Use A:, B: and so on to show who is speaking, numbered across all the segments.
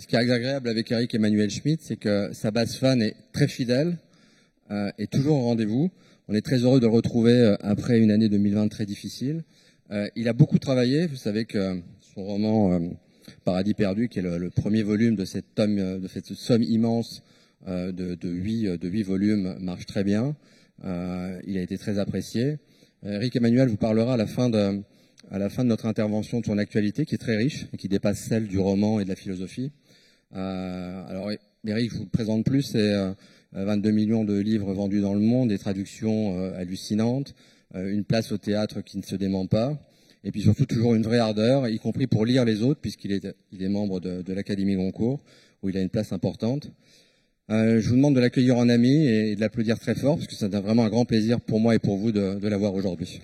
A: ce qui est agréable avec Eric Emmanuel Schmitt, c'est que sa base fan est très fidèle et toujours au rendez-vous. On est très heureux de le retrouver après une année 2020 très difficile. Il a beaucoup travaillé. Vous savez que son roman Paradis perdu, qui est le premier volume de cette somme immense de 8 volumes, marche très bien. Il a été très apprécié. Eric Emmanuel vous parlera à la fin de notre intervention de son actualité, qui est très riche et qui dépasse celle du roman et de la philosophie. Alors, Eric, je vous le présente plus, c'est 22 millions de livres vendus dans le monde, des traductions hallucinantes, une place au théâtre qui ne se dément pas, et puis surtout toujours une vraie ardeur, y compris pour lire les autres, puisqu'il est membre de l'Académie Goncourt, où il a une place importante. Je vous demande de l'accueillir en ami et de l'applaudir très fort, parce que c'est vraiment un grand plaisir pour moi et pour vous de l'avoir aujourd'hui.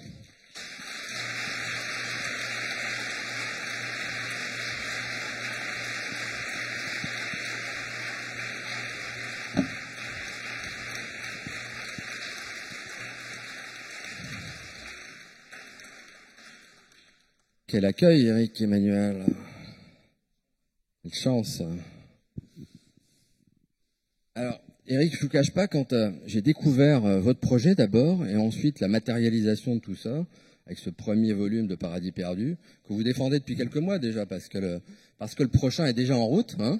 A: Quel accueil, Eric Emmanuel. Quelle chance. Alors, Eric, je ne vous cache pas, quand j'ai découvert votre projet d'abord, et ensuite la matérialisation de tout ça, avec ce premier volume de Paradis perdu, que vous défendez depuis quelques mois déjà, parce que le prochain est déjà en route, hein,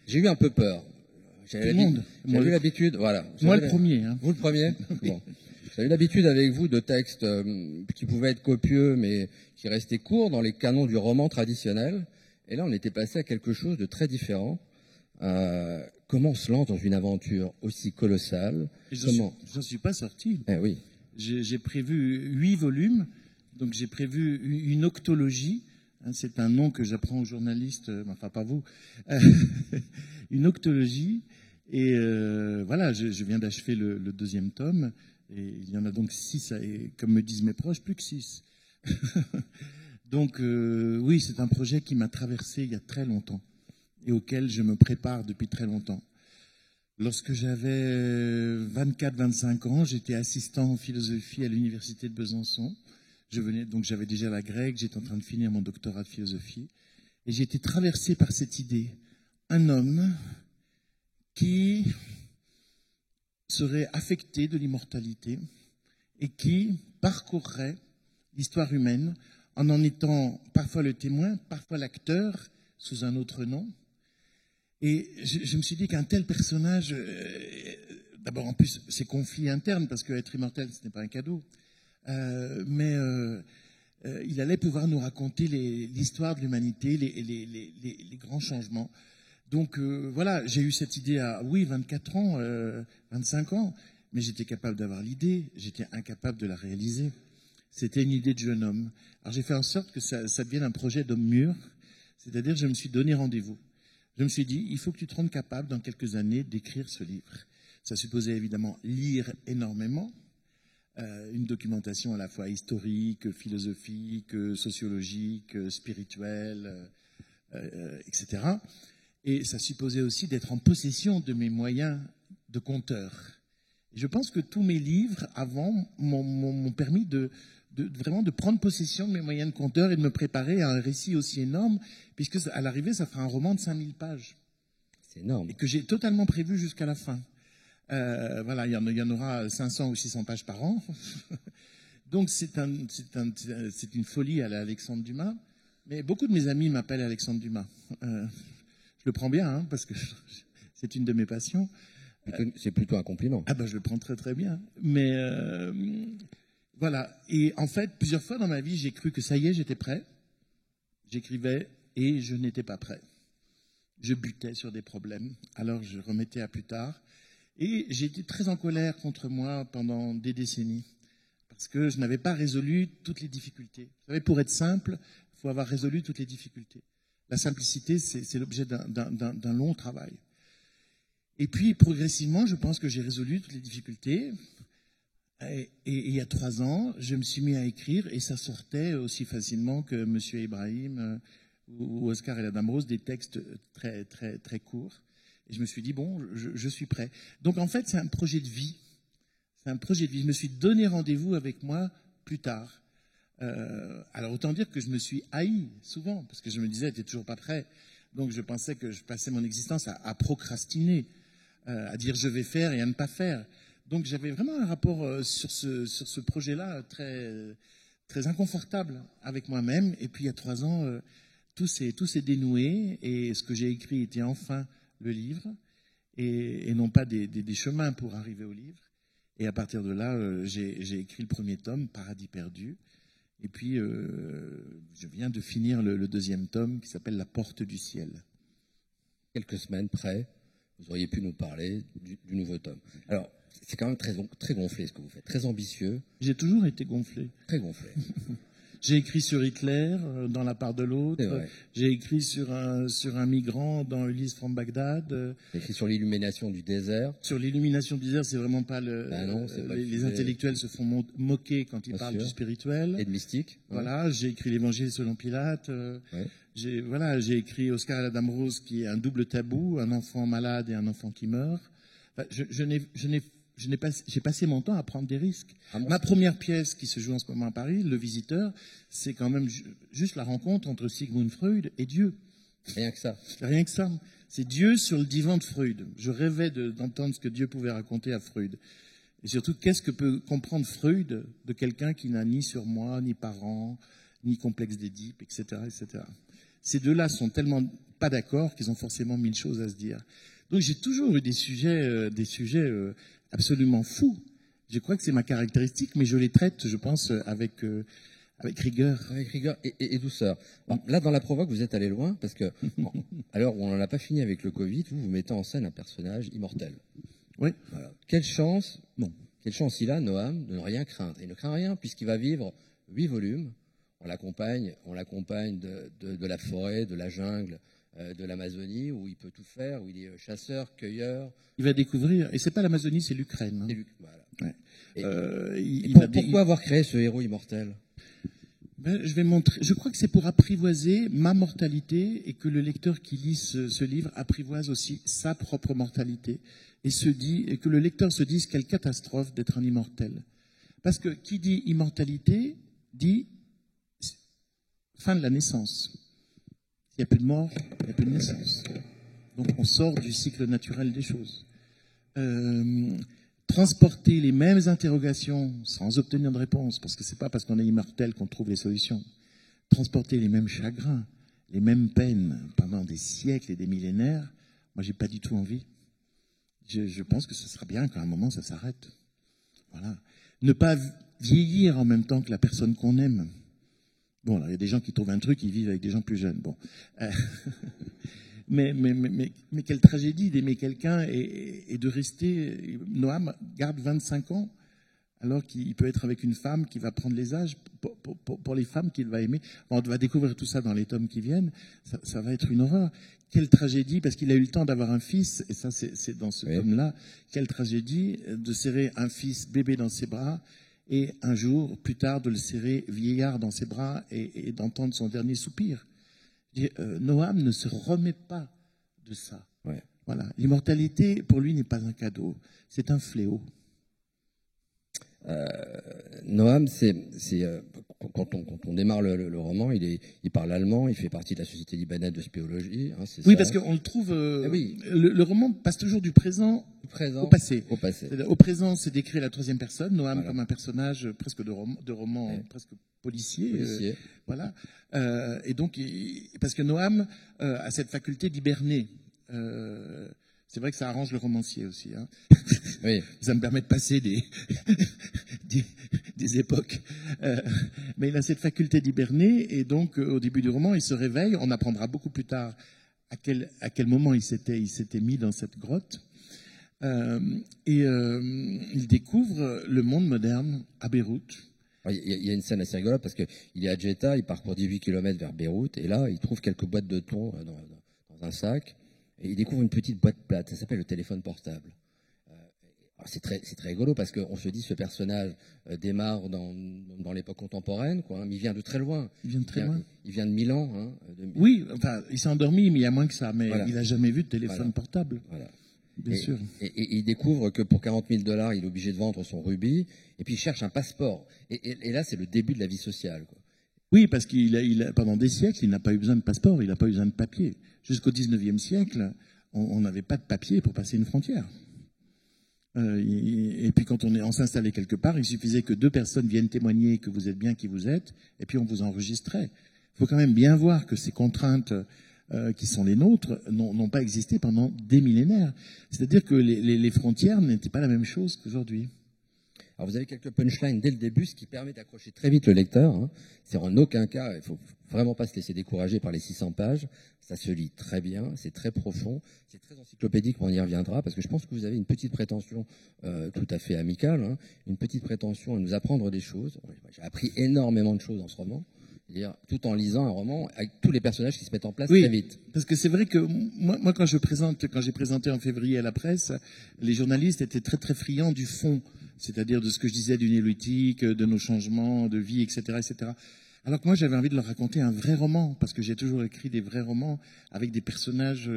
A: j'ai eu un peu peur. J'avais eu l'habitude, voilà.
B: Moi le premier. Hein.
A: Vous le premier. Bon. J'avais eu l'habitude avec vous de textes qui pouvaient être copieux, mais qui restaient courts dans les canons du roman traditionnel. Et là, on était passé à quelque chose de très différent. Comment on se lance dans une aventure aussi colossale?
B: J'en suis pas sorti.
A: Eh oui.
B: J'ai prévu 8 volumes, donc j'ai prévu une octologie. Hein, c'est un nom que j'apprends aux journalistes, enfin pas vous. Une octologie. Et voilà, je viens d'achever le 2e tome. Et il y en a donc 6, et comme me disent mes proches, plus que 6. Donc oui, c'est un projet qui m'a traversé il y a très longtemps et auquel je me prépare depuis très longtemps. Lorsque j'avais 24-25 ans, j'étais assistant en philosophie à l'université de Besançon. J'avais déjà la grecque, j'étais en train de finir mon doctorat de philosophie. Et j'ai été traversé par cette idée. Un homme qui serait affecté de l'immortalité et qui parcourrait l'histoire humaine en étant parfois le témoin, parfois l'acteur, sous un autre nom. Et je me suis dit qu'un tel personnage, d'abord en plus c'est conflit interne, parce qu'être immortel ce n'est pas un cadeau, mais il allait pouvoir nous raconter l'histoire de l'humanité, les grands changements. Donc voilà, j'ai eu cette idée à, oui, 24 ans, 25 ans, mais j'étais capable d'avoir l'idée, j'étais incapable de la réaliser. C'était une idée de jeune homme. Alors j'ai fait en sorte que ça devienne un projet d'homme mûr, c'est-à-dire je me suis donné rendez-vous. Je me suis dit, il faut que tu te rendes capable dans quelques années d'écrire ce livre. Ça supposait évidemment lire énormément, une documentation à la fois historique, philosophique, sociologique, spirituelle, etc. Et ça supposait aussi d'être en possession de mes moyens de conteur. Et je pense que tous mes livres avant m'ont permis vraiment de prendre possession de mes moyens de conteur et de me préparer à un récit aussi énorme, puisque à l'arrivée, ça fera un roman de 5000 pages.
A: C'est énorme.
B: Et que j'ai totalement prévu jusqu'à la fin. Voilà, il y en aura 500 ou 600 pages par an. Donc c'est une folie à Alexandre Dumas. Mais beaucoup de mes amis m'appellent Alexandre Dumas. Je le prends bien, hein, parce que c'est une de mes passions.
A: C'est plutôt un compliment.
B: Ah ben, je le prends très très bien. Mais voilà. Et en fait, plusieurs fois dans ma vie, j'ai cru que ça y est, j'étais prêt. J'écrivais et je n'étais pas prêt. Je butais sur des problèmes. Alors je remettais à plus tard. Et j'ai été très en colère contre moi pendant des décennies. Parce que je n'avais pas résolu toutes les difficultés. Vous savez, pour être simple, il faut avoir résolu toutes les difficultés. La simplicité, c'est l'objet d'un long travail. Et puis, progressivement, je pense que j'ai résolu toutes les difficultés. Et il y a 3 ans, je me suis mis à écrire et ça sortait aussi facilement que M. Ibrahim ou Oscar et la Dame Rose, des textes très, très, très courts. Et je me suis dit, bon, je suis prêt. Donc, en fait, c'est un projet de vie. C'est un projet de vie. Je me suis donné rendez-vous avec moi plus tard. Alors, autant dire que je me suis haï souvent, parce que je me disais, t'es toujours pas prêt. Donc je pensais que je passais mon existence à procrastiner, à dire je vais faire et à ne pas faire. Donc j'avais vraiment un rapport sur ce projet-là très inconfortable avec moi-même. Et puis il y a 3 ans, tout s'est dénoué et ce que j'ai écrit était enfin le livre et non pas des chemins pour arriver au livre. Et à partir de là, j'ai écrit le premier tome, Paradis perdu. Et puis, je viens de finir le deuxième tome qui s'appelle La porte du ciel.
A: Quelques semaines près, vous auriez pu nous parler du nouveau tome. Alors, c'est quand même très gonflé ce que vous faites, très ambitieux.
B: J'ai toujours été gonflé.
A: Très gonflé.
B: J'ai écrit sur Hitler, dans La part de l'autre. J'ai écrit sur un migrant dans Ulysse from Bagdad.
A: J'ai écrit sur l'illumination du désert.
B: Sur l'illumination du désert, c'est vraiment pas les intellectuels se font moquer quand ils parlent du spirituel.
A: Et de mystique.
B: Voilà, j'ai écrit l'Évangile selon Pilate. J'ai écrit Oscar et la Dame Rose, qui est un double tabou, un enfant malade et un enfant qui meurt. Enfin, j'ai passé mon temps à prendre des risques. Ma première pièce qui se joue en ce moment à Paris, Le Visiteur, c'est quand même juste la rencontre entre Sigmund Freud et Dieu.
A: Rien que ça.
B: Rien que ça. C'est Dieu sur le divan de Freud. Je rêvais d'entendre ce que Dieu pouvait raconter à Freud. Et surtout, qu'est-ce que peut comprendre Freud de quelqu'un qui n'a ni surmoi, ni parents, ni complexe d'Édipe, etc., etc. Ces deux-là sont tellement pas d'accord qu'ils ont forcément 1000 choses à se dire. Donc j'ai toujours eu des sujets absolument fous. Je crois que c'est ma caractéristique, mais je les traite, je pense, avec rigueur.
A: Avec rigueur et douceur. Bon, là, dans la provoque, vous êtes allé loin, parce que, à l'heure où on n'en a pas fini avec le Covid, vous mettez en scène un personnage immortel.
B: Oui.
A: Voilà. Quelle chance il a, Noam, de ne rien craindre. Il ne craint rien, puisqu'il va vivre 8 volumes. On l'accompagne de la forêt, de la jungle, de l'Amazonie, où il peut tout faire, où il est chasseur, cueilleur.
B: Il va découvrir, et c'est pas l'Amazonie, c'est l'Ukraine. Hein.
A: Voilà.
B: Ouais.
A: Pourquoi avoir créé ce héros immortel?
B: Je crois que c'est pour apprivoiser ma mortalité et que le lecteur qui lit ce livre apprivoise aussi sa propre mortalité et que le lecteur se dise quelle catastrophe d'être un immortel. Parce que qui dit immortalité dit fin de la naissance. Il n'y a plus de mort, il n'y a plus de naissance. Donc on sort du cycle naturel des choses. Transporter les mêmes interrogations sans obtenir de réponse, parce que c'est pas parce qu'on est immortel qu'on trouve les solutions. Transporter les mêmes chagrins, les mêmes peines pendant des siècles et des millénaires, moi j'ai pas du tout envie. Je pense que ce sera bien qu'à un moment ça s'arrête. Voilà. Ne pas vieillir en même temps que la personne qu'on aime. Bon, alors il y a des gens qui trouvent un truc, ils vivent avec des gens plus jeunes. Bon. Mais quelle tragédie d'aimer quelqu'un et de rester... Noam garde 25 ans alors qu'il peut être avec une femme qui va prendre les âges pour les femmes qu'il va aimer. On va découvrir tout ça dans les tomes qui viennent. Ça va être une horreur. Quelle tragédie, parce qu'il a eu le temps d'avoir un fils, et ça c'est dans ce tome-là, quelle tragédie de serrer un fils bébé dans ses bras et un jour, plus tard, de le serrer vieillard dans ses bras et d'entendre son dernier soupir. Noam ne se remet pas de ça.
A: Ouais.
B: Voilà. L'immortalité, pour lui, n'est pas un cadeau, c'est un fléau.
A: Noam, quand on démarre le roman, il parle allemand, il fait partie de la Société libanaise de spéologie. Hein,
B: oui,
A: ça.
B: Parce qu'on le trouve...
A: oui.
B: Le roman passe toujours du présent au passé. Au présent, c'est décrit à la troisième personne, Noam comme un personnage presque de roman presque policier. Voilà. Et donc, parce que Noam a cette faculté d'hiberner. C'est vrai que ça arrange le romancier aussi. Hein.
A: Oui.
B: Ça me permet de passer des époques. Mais il a cette faculté d'hiberner et donc au début du roman, il se réveille. On apprendra beaucoup plus tard à quel moment il s'était mis dans cette grotte. Il découvre le monde moderne à Beyrouth.
A: Il y a une scène assez rigolote parce qu'il est à Jeddah, il parcourt 18 km vers Beyrouth et là, il trouve quelques boîtes de thon dans un sac. Et il découvre une petite boîte plate, ça s'appelle le téléphone portable. C'est très rigolo parce qu'on se dit ce personnage démarre dans l'époque contemporaine, quoi, hein, mais il vient de très loin. Il vient de Milan. Hein,
B: oui, enfin, il s'est endormi, mais il y a moins que ça. Mais il n'a jamais vu de téléphone portable.
A: Voilà.
B: Bien sûr.
A: Et il découvre que pour 40 000 $, il est obligé de vendre son rubis. Et puis il cherche un passeport. Et là, c'est le début de la vie sociale, quoi.
B: Oui, parce pendant des siècles, il n'a pas eu besoin de passeport, il n'a pas eu besoin de papier. Jusqu'au 19e siècle, on n'avait pas de papier pour passer une frontière. Et puis quand on s'installait quelque part, il suffisait que 2 personnes viennent témoigner que vous êtes bien qui vous êtes, et puis on vous enregistrait. Il faut quand même bien voir que ces contraintes qui sont les nôtres n'ont pas existé pendant des millénaires. C'est-à-dire que les frontières n'étaient pas la même chose qu'aujourd'hui.
A: Alors vous avez quelques punchlines dès le début, ce qui permet d'accrocher très vite le lecteur. Hein. C'est en aucun cas, il faut vraiment pas se laisser décourager par les 600 pages. Ça se lit très bien, c'est très profond, c'est très encyclopédique, on y reviendra, parce que je pense que vous avez une petite prétention tout à fait amicale, hein, une petite prétention à nous apprendre des choses. J'ai appris énormément de choses dans ce roman, c'est-à-dire tout en lisant un roman avec tous les personnages qui se mettent en place très vite.
B: Parce que c'est vrai que moi quand j'ai présenté en février à la presse, les journalistes étaient très très friands du fond, c'est-à-dire de ce que je disais du néolithique, de nos changements de vie, etc., etc. Alors que moi, j'avais envie de leur raconter un vrai roman, parce que j'ai toujours écrit des vrais romans avec des personnages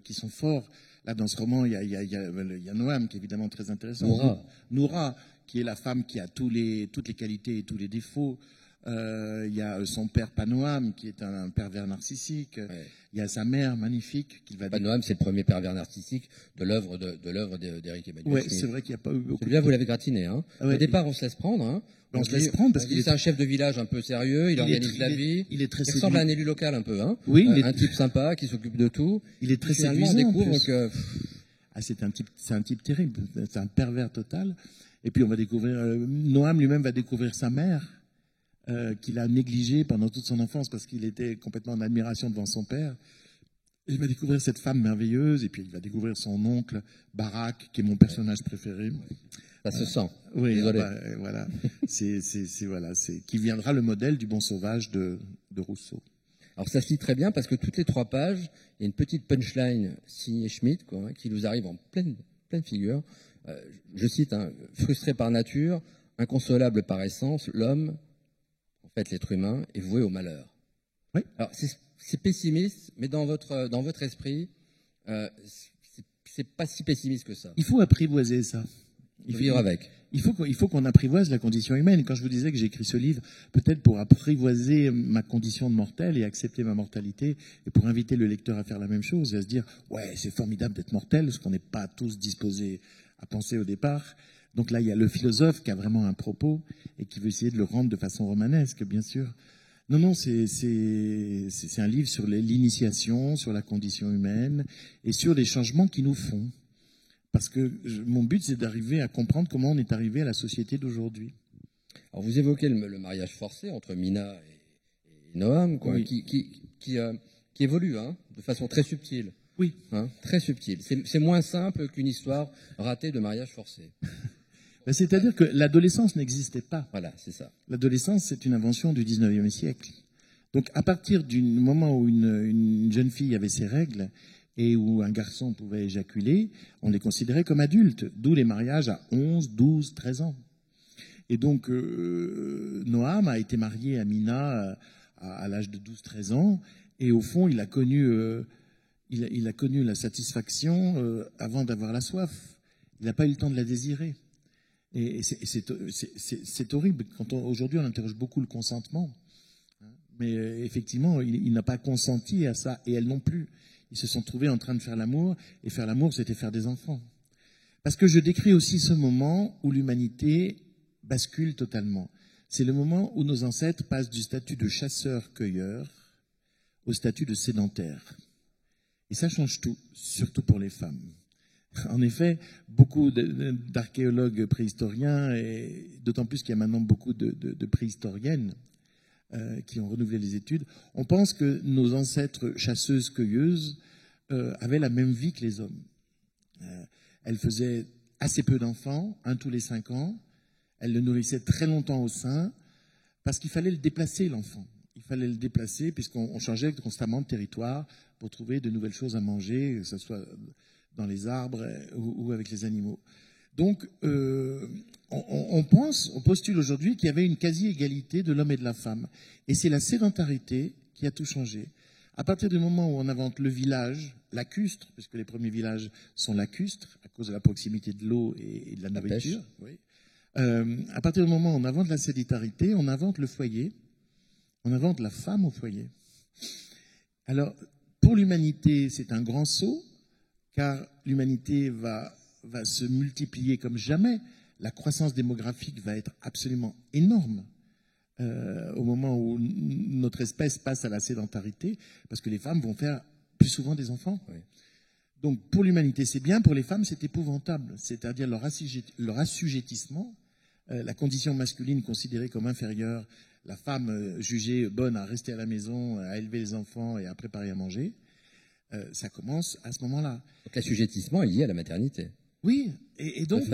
B: qui sont forts. Là, dans ce roman, il y a Noam, qui est évidemment très intéressant. Noura, qui est la femme qui a toutes les qualités et tous les défauts. Il y a son père Panoam, qui est un pervers narcissique. Ouais. Il y a sa mère magnifique.
A: Panoam, c'est le premier pervers narcissique de l'œuvre d'Éric Emmanuel.
B: Oui, c'est vrai qu'il n'y a pas eu beaucoup.
A: Celui-là, vous l'avez gratiné. Hein. Ouais, au départ, on se laisse prendre. Hein.
B: On se laisse prendre parce
A: qu'il est un chef de village un peu sérieux, il organise la vie.
B: Il est très
A: il ressemble à un élu local un peu. Hein.
B: Oui,
A: un type sympa qui s'occupe de tout.
B: Il est très
A: séduisant. On découvre que
B: c'est un type terrible. C'est un pervers total. Et puis on va découvrir. Noam lui-même va découvrir sa mère. Qu'il a négligé pendant toute son enfance parce qu'il était complètement en admiration devant son père. Il va découvrir cette femme merveilleuse et puis il va découvrir son oncle Barak, qui est mon personnage préféré.
A: Ça se sent.
B: Oui, voilà. Qui viendra le modèle du bon sauvage de Rousseau.
A: Alors ça se lit très bien parce que toutes les 3 pages, il y a une petite punchline signée Schmitt, quoi, hein, qui nous arrive en pleine figure. Je cite, hein, frustré par nature, inconsolable par essence, l'homme, en fait, l'être humain est voué au malheur.
B: Oui.
A: Alors, c'est pessimiste, mais dans votre esprit, c'est pas si pessimiste que ça.
B: Il faut apprivoiser ça.
A: Il faut vivre avec.
B: Il faut qu'on apprivoise la condition humaine. Et quand je vous disais que j'ai écrit ce livre, peut-être pour apprivoiser ma condition de mortel et accepter ma mortalité, et pour inviter le lecteur à faire la même chose, et à se dire, ouais, c'est formidable d'être mortel, ce qu'on n'est pas tous disposés à penser au départ. Donc là, il y a le philosophe qui a vraiment un propos et qui veut essayer de le rendre de façon romanesque, bien sûr. Non, c'est un livre sur l'initiation, sur la condition humaine et sur les changements qui nous font. Parce que mon but, c'est d'arriver à comprendre comment on est arrivé à la société d'aujourd'hui.
A: Alors, vous évoquez le mariage forcé entre Mina et Noam, quoi, oui. qui évolue hein, de façon très subtile.
B: Oui.
A: Hein, très subtile. C'est moins simple qu'une histoire ratée de mariage forcé.
B: C'est-à-dire que l'adolescence n'existait pas.
A: Voilà, c'est ça.
B: L'adolescence, c'est une invention du 19e siècle. Donc, à partir du moment où une jeune fille avait ses règles et où un garçon pouvait éjaculer, on les considérait comme adultes, d'où les mariages à 11, 12, 13 ans. Et donc, Noam a été marié à Mina à l'âge de 12-13 ans, et au fond, il a connu la satisfaction avant d'avoir la soif. Il n'a pas eu le temps de la désirer. Et c'est horrible. Aujourd'hui, on interroge beaucoup le consentement. Mais effectivement, il n'a pas consenti à ça, et elle non plus. Ils se sont trouvés en train de faire l'amour, et faire l'amour, c'était faire des enfants. Parce que je décris aussi ce moment où l'humanité bascule totalement. C'est le moment où nos ancêtres passent du statut de chasseur-cueilleur au statut de sédentaire. Et ça change tout, surtout pour les femmes. En effet, beaucoup d'archéologues préhistoriens, et d'autant plus qu'il y a maintenant beaucoup de préhistoriennes qui ont renouvelé les études, on pense que nos ancêtres chasseuses-cueilleuses avaient la même vie que les hommes. Elles faisaient assez peu d'enfants, 1 tous les 5 ans. Elles le nourrissaient très longtemps au sein, parce qu'il fallait le déplacer, l'enfant. Il fallait le déplacer, puisqu'on changeait constamment de territoire pour trouver de nouvelles choses à manger, que ce soit dans les arbres ou avec les animaux. Donc, on postule aujourd'hui qu'il y avait une quasi-égalité de l'homme et de la femme. Et c'est la sédentarité qui a tout changé. À partir du moment où on invente le village lacustre, puisque les premiers villages sont lacustres, à cause de la proximité de l'eau et de la nourriture, oui. À partir du moment où on invente la sédentarité, on invente le foyer. On invente la femme au foyer. Alors, pour l'humanité, c'est un grand saut, car l'humanité va se multiplier comme jamais. La croissance démographique va être absolument énorme au moment où notre espèce passe à la sédentarité, parce que les femmes vont faire plus souvent des enfants.
A: Oui.
B: Donc, pour l'humanité, c'est bien. Pour les femmes, c'est épouvantable. C'est-à-dire leur assujettissement, la condition masculine considérée comme inférieure, la femme jugée bonne à rester à la maison, à élever les enfants et à préparer à manger, ça commence à ce moment-là.
A: Donc l'assujettissement est lié à la maternité.
B: Oui, et donc,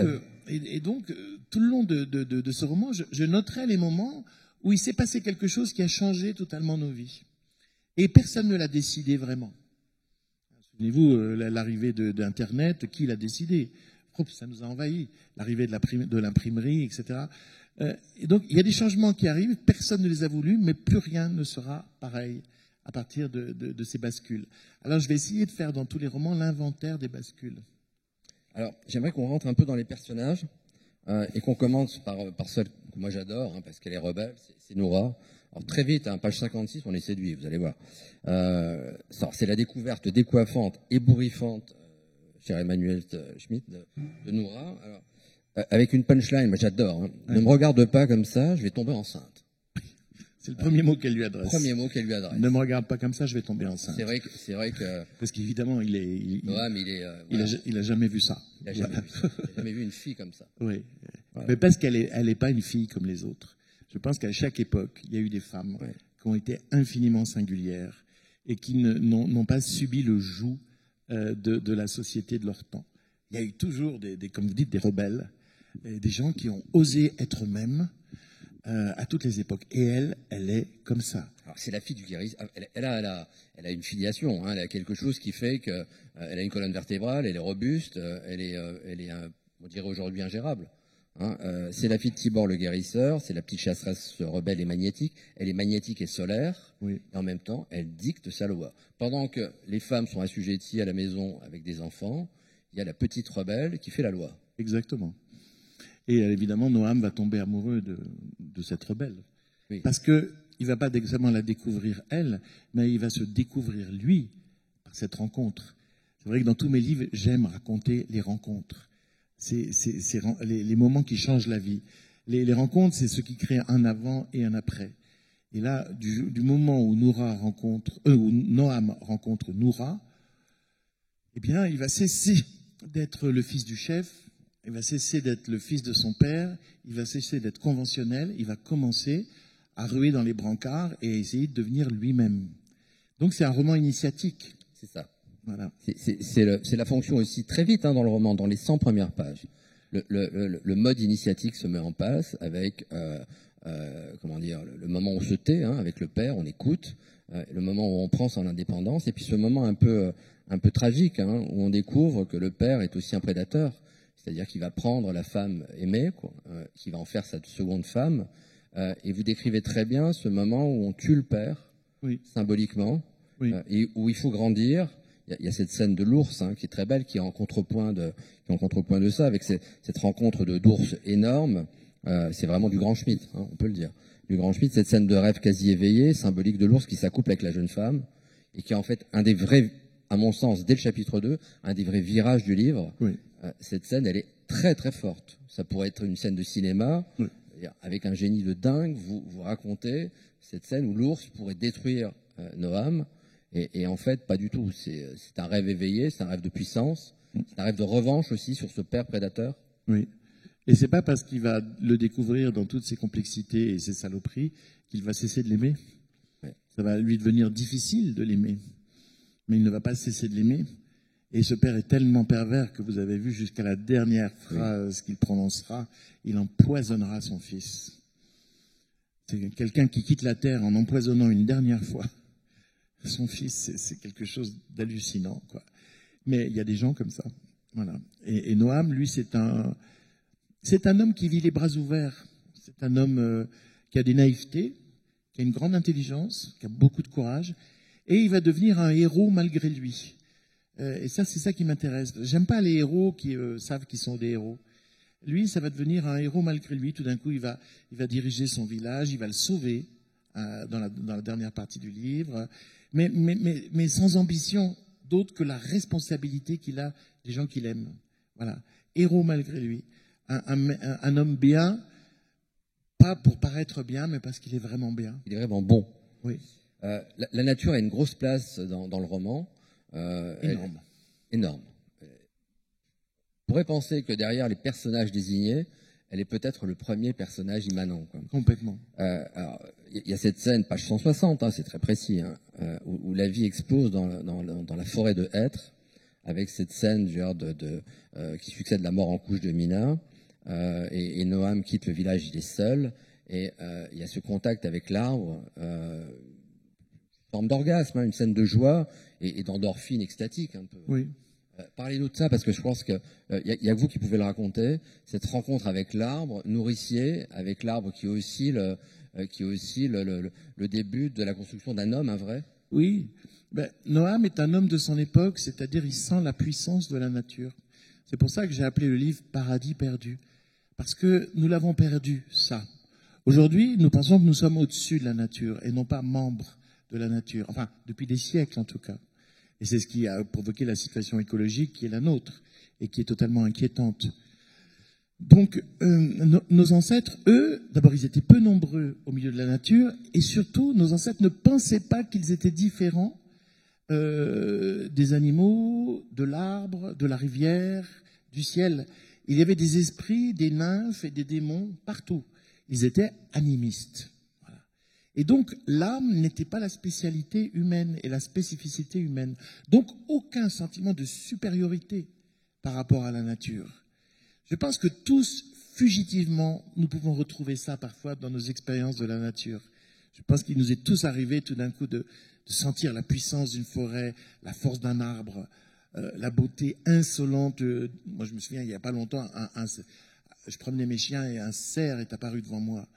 B: tout le long de ce roman, je noterai les moments où il s'est passé quelque chose qui a changé totalement nos vies. Et personne ne l'a décidé vraiment. Souvenez-vous, l'arrivée d'Internet, qui l'a décidé? Ça nous a envahis. L'arrivée de l'imprimerie, etc. Et donc, il y a des changements qui arrivent, personne ne les a voulus, mais plus rien ne sera pareil à partir de ces bascules. Alors, je vais essayer de faire dans tous les romans l'inventaire des bascules.
A: Alors, j'aimerais qu'on rentre un peu dans les personnages et qu'on commence par celle que moi j'adore, hein, parce qu'elle est rebelle, c'est Noura. Alors, très vite, hein, page 56, on est séduit, vous allez voir. C'est la découverte décoiffante, ébouriffante, cher Emmanuel Schmitt, de Noura. Alors, avec une punchline, moi j'adore. Hein. Ne me regarde pas comme ça, je vais tomber enceinte.
B: C'est le premier mot qu'elle lui adresse.
A: Premier mot qu'elle lui adresse.
B: Ne me regarde pas comme ça, je vais tomber enceinte.
A: C'est vrai que
B: parce qu'évidemment, il a jamais vu ça.
A: Il a jamais vu une fille comme ça.
B: Oui. Voilà. Mais parce qu'elle est pas une fille comme les autres. Je pense qu'à chaque époque, il y a eu des femmes qui ont été infiniment singulières et qui n'ont pas subi le joug de la société de leur temps. Il y a eu toujours comme vous dites, des rebelles, des gens qui ont osé être eux-mêmes à toutes les époques. Et elle est comme ça.
A: C'est la fille du guérisseur. Elle a une filiation. Hein, elle a quelque chose qui fait qu'elle a une colonne vertébrale, elle est robuste, elle est on dirait aujourd'hui ingérable. Hein, c'est la fille de Tibor le guérisseur, c'est la petite chasseresse rebelle et magnétique. Elle est magnétique et solaire, et en même temps, elle dicte sa loi. Pendant que les femmes sont assujetties à la maison avec des enfants, il y a la petite rebelle qui fait la loi.
B: Exactement. Et évidemment, Noam va tomber amoureux de cette rebelle.
A: Oui.
B: Parce qu'il ne va pas seulement la découvrir elle, mais il va se découvrir lui par cette rencontre. C'est vrai que dans tous mes livres, j'aime raconter les rencontres. C'est les moments qui changent la vie. Les rencontres, c'est ce qui crée un avant et un après. Et là, du moment où Noam rencontre Noura, eh bien, il va cesser d'être le fils du chef, il va cesser d'être le fils de son père, il va cesser d'être conventionnel, il va commencer à ruer dans les brancards et à essayer de devenir lui-même. Donc c'est un roman initiatique.
A: C'est ça.
B: Voilà.
A: C'est la fonction aussi très vite dans le roman, dans les 100 premières pages. Le mode initiatique se met en place avec le moment où on se tait, avec le père, on écoute, le moment où on prend son indépendance, et puis ce moment un peu tragique, où on découvre que le père est aussi un prédateur, c'est-à-dire qu'il va prendre la femme aimée, qu'il va en faire sa seconde femme, et vous décrivez très bien ce moment où on tue le père, symboliquement, et où il faut grandir. Il y a cette scène de l'ours qui est très belle, qui est en contrepoint de ça, avec cette rencontre d'ours énorme. C'est vraiment du grand Schmitt, on peut le dire. Du grand Schmitt, cette scène de rêve quasi éveillé, symbolique de l'ours qui s'accouple avec la jeune femme, et qui est en fait un des vrais, à mon sens, dès le chapitre 2, un des vrais virages du livre. Cette scène, elle est très très forte. Ça pourrait être une scène de cinéma, avec un génie de dingue, vous racontez cette scène où l'ours pourrait détruire Noam. Et en fait, pas du tout. C'est un rêve éveillé, c'est un rêve de puissance, c'est un rêve de revanche aussi sur ce père prédateur.
B: Oui. Et c'est pas parce qu'il va le découvrir dans toutes ses complexités et ses saloperies qu'il va cesser de l'aimer. Ça va lui devenir difficile de l'aimer. Mais il ne va pas cesser de l'aimer. Et ce père est tellement pervers que vous avez vu jusqu'à la dernière phrase qu'il prononcera, il empoisonnera son fils. C'est quelqu'un qui quitte la terre en empoisonnant une dernière fois son fils, c'est quelque chose d'hallucinant, quoi. Mais il y a des gens comme ça, voilà. Et Noam, lui, c'est un homme qui vit les bras ouverts. C'est un homme qui a des naïvetés, qui a une grande intelligence, qui a beaucoup de courage, et il va devenir un héros malgré lui. Et ça, c'est ça qui m'intéresse. J'aime pas les héros qui savent qu'ils sont des héros. Lui, ça va devenir un héros malgré lui. Tout d'un coup, il va diriger son village, il va le sauver. dans la dernière partie du livre, mais sans ambition d'autre que la responsabilité qu'il a des gens qu'il aime. Voilà. Héros malgré lui. Un homme bien, pas pour paraître bien, mais parce qu'il est vraiment bien.
A: Il est vraiment bon.
B: Oui.
A: La nature a une grosse place dans le roman.
B: Énorme.
A: Énorme. On pourrait penser que derrière les personnages désignés, elle est peut-être le premier personnage immanent. Quoi.
B: Complètement.
A: Il y a cette scène, page 160, hein, c'est très précis, hein, où la vie explose dans la forêt de hêtres, avec cette scène genre qui succède la mort en couche de Mina, et Noam quitte le village, il est seul, et il y a ce contact avec l'arbre, forme d'orgasme, hein, une scène de joie et d'endorphine extatique un peu.
B: Oui.
A: Parlez-nous de ça parce que je pense qu'il y a que vous qui pouvez le raconter. Cette rencontre avec l'arbre nourricier, avec l'arbre qui est aussi le début de la construction d'un homme, un vrai.
B: Oui. Noam est un homme de son époque, c'est-à-dire il sent la puissance de la nature. C'est pour ça que j'ai appelé le livre Paradis perdu, parce que nous l'avons perdu, ça. Aujourd'hui, nous pensons que nous sommes au-dessus de la nature et non pas membres de la nature, enfin depuis des siècles en tout cas. Et c'est ce qui a provoqué la situation écologique qui est la nôtre et qui est totalement inquiétante. Donc, nos ancêtres, eux, d'abord, ils étaient peu nombreux au milieu de la nature et surtout, nos ancêtres ne pensaient pas qu'ils étaient différents des animaux, de l'arbre, de la rivière, du ciel. Il y avait des esprits, des nymphes et des démons partout. Ils étaient animistes. Et donc, l'âme n'était pas la spécialité humaine et la spécificité humaine. Donc, aucun sentiment de supériorité par rapport à la nature. Je pense que tous, fugitivement, nous pouvons retrouver ça parfois dans nos expériences de la nature. Je pense qu'il nous est tous arrivé tout d'un coup de sentir la puissance d'une forêt, la force d'un arbre, la beauté insolente. Moi, je me souviens, il n'y a pas longtemps, je promenais mes chiens et un cerf est apparu devant moi.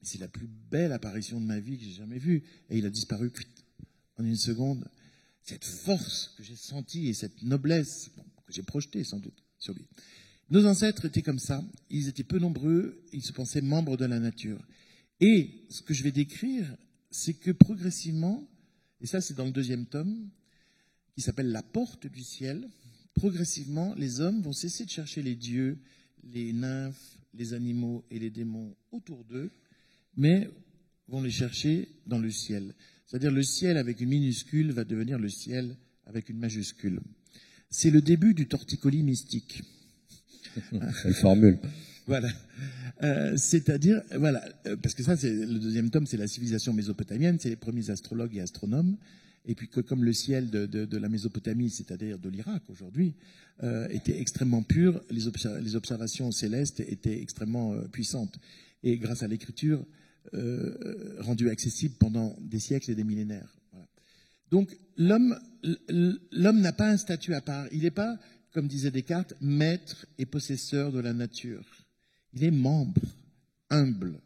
B: C'est la plus belle apparition de ma vie que j'ai jamais vue. Et il a disparu en une seconde. Cette force que j'ai sentie et cette noblesse que j'ai projetée sans doute sur lui. Nos ancêtres étaient comme ça. Ils étaient peu nombreux. Ils se pensaient membres de la nature. Et ce que je vais décrire, c'est que progressivement, et ça c'est dans le 2e tome, qui s'appelle La Porte du ciel, progressivement, les hommes vont cesser de chercher les dieux, les nymphes, les animaux et les démons autour d'eux, mais vont les chercher dans le ciel. C'est-à-dire le ciel avec une minuscule va devenir le ciel avec une majuscule. C'est le début du torticolis mystique.
A: Quelle formule.
B: Voilà. C'est-à-dire, voilà, parce que ça, c'est le 2e tome, c'est la civilisation mésopotamienne, c'est les premiers astrologues et astronomes. Et puis, comme le ciel de la Mésopotamie, c'est-à-dire de l'Irak aujourd'hui, était extrêmement pur, les observations célestes étaient extrêmement puissantes. Et grâce à l'écriture, rendu accessible pendant des siècles et des millénaires. Voilà. Donc l'homme n'a pas un statut à part. Il n'est pas, comme disait Descartes, maître et possesseur de la nature. Il est membre, humble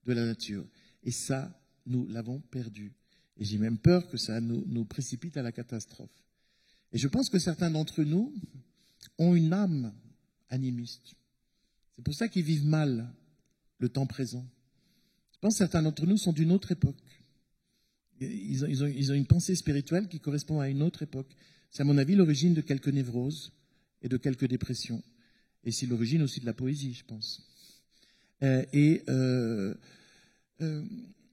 B: de la nature. Et ça, nous l'avons perdu. Et j'ai même peur que ça nous précipite à la catastrophe. Et je pense que certains d'entre nous ont une âme animiste. C'est pour ça qu'ils vivent mal le temps présent. Je pense que certains d'entre nous sont d'une autre époque. Ils ont une pensée spirituelle qui correspond à une autre époque. C'est à mon avis l'origine de quelques névroses et de quelques dépressions. Et c'est l'origine aussi de la poésie, je pense.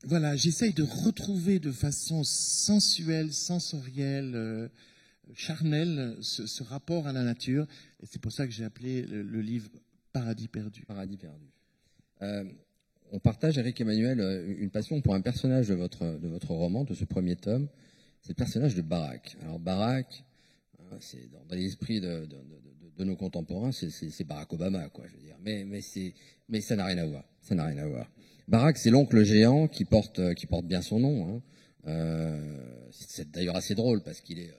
B: Voilà, j'essaye de retrouver de façon sensuelle, sensorielle, charnelle, ce rapport à la nature. Et c'est pour ça que j'ai appelé le livre Paradis perdu.
A: Paradis perdu. On partage, Éric Emmanuel, une passion pour un personnage de votre roman, de ce 1er tome. C'est le personnage de Barak. Alors Barak, c'est dans l'esprit de nos contemporains, c'est Barack Obama, quoi, je veux dire. Mais ça n'a rien à voir. Ça n'a rien à voir. Barak, c'est l'oncle géant qui porte bien son nom. Hein. C'est d'ailleurs assez drôle parce qu'il est.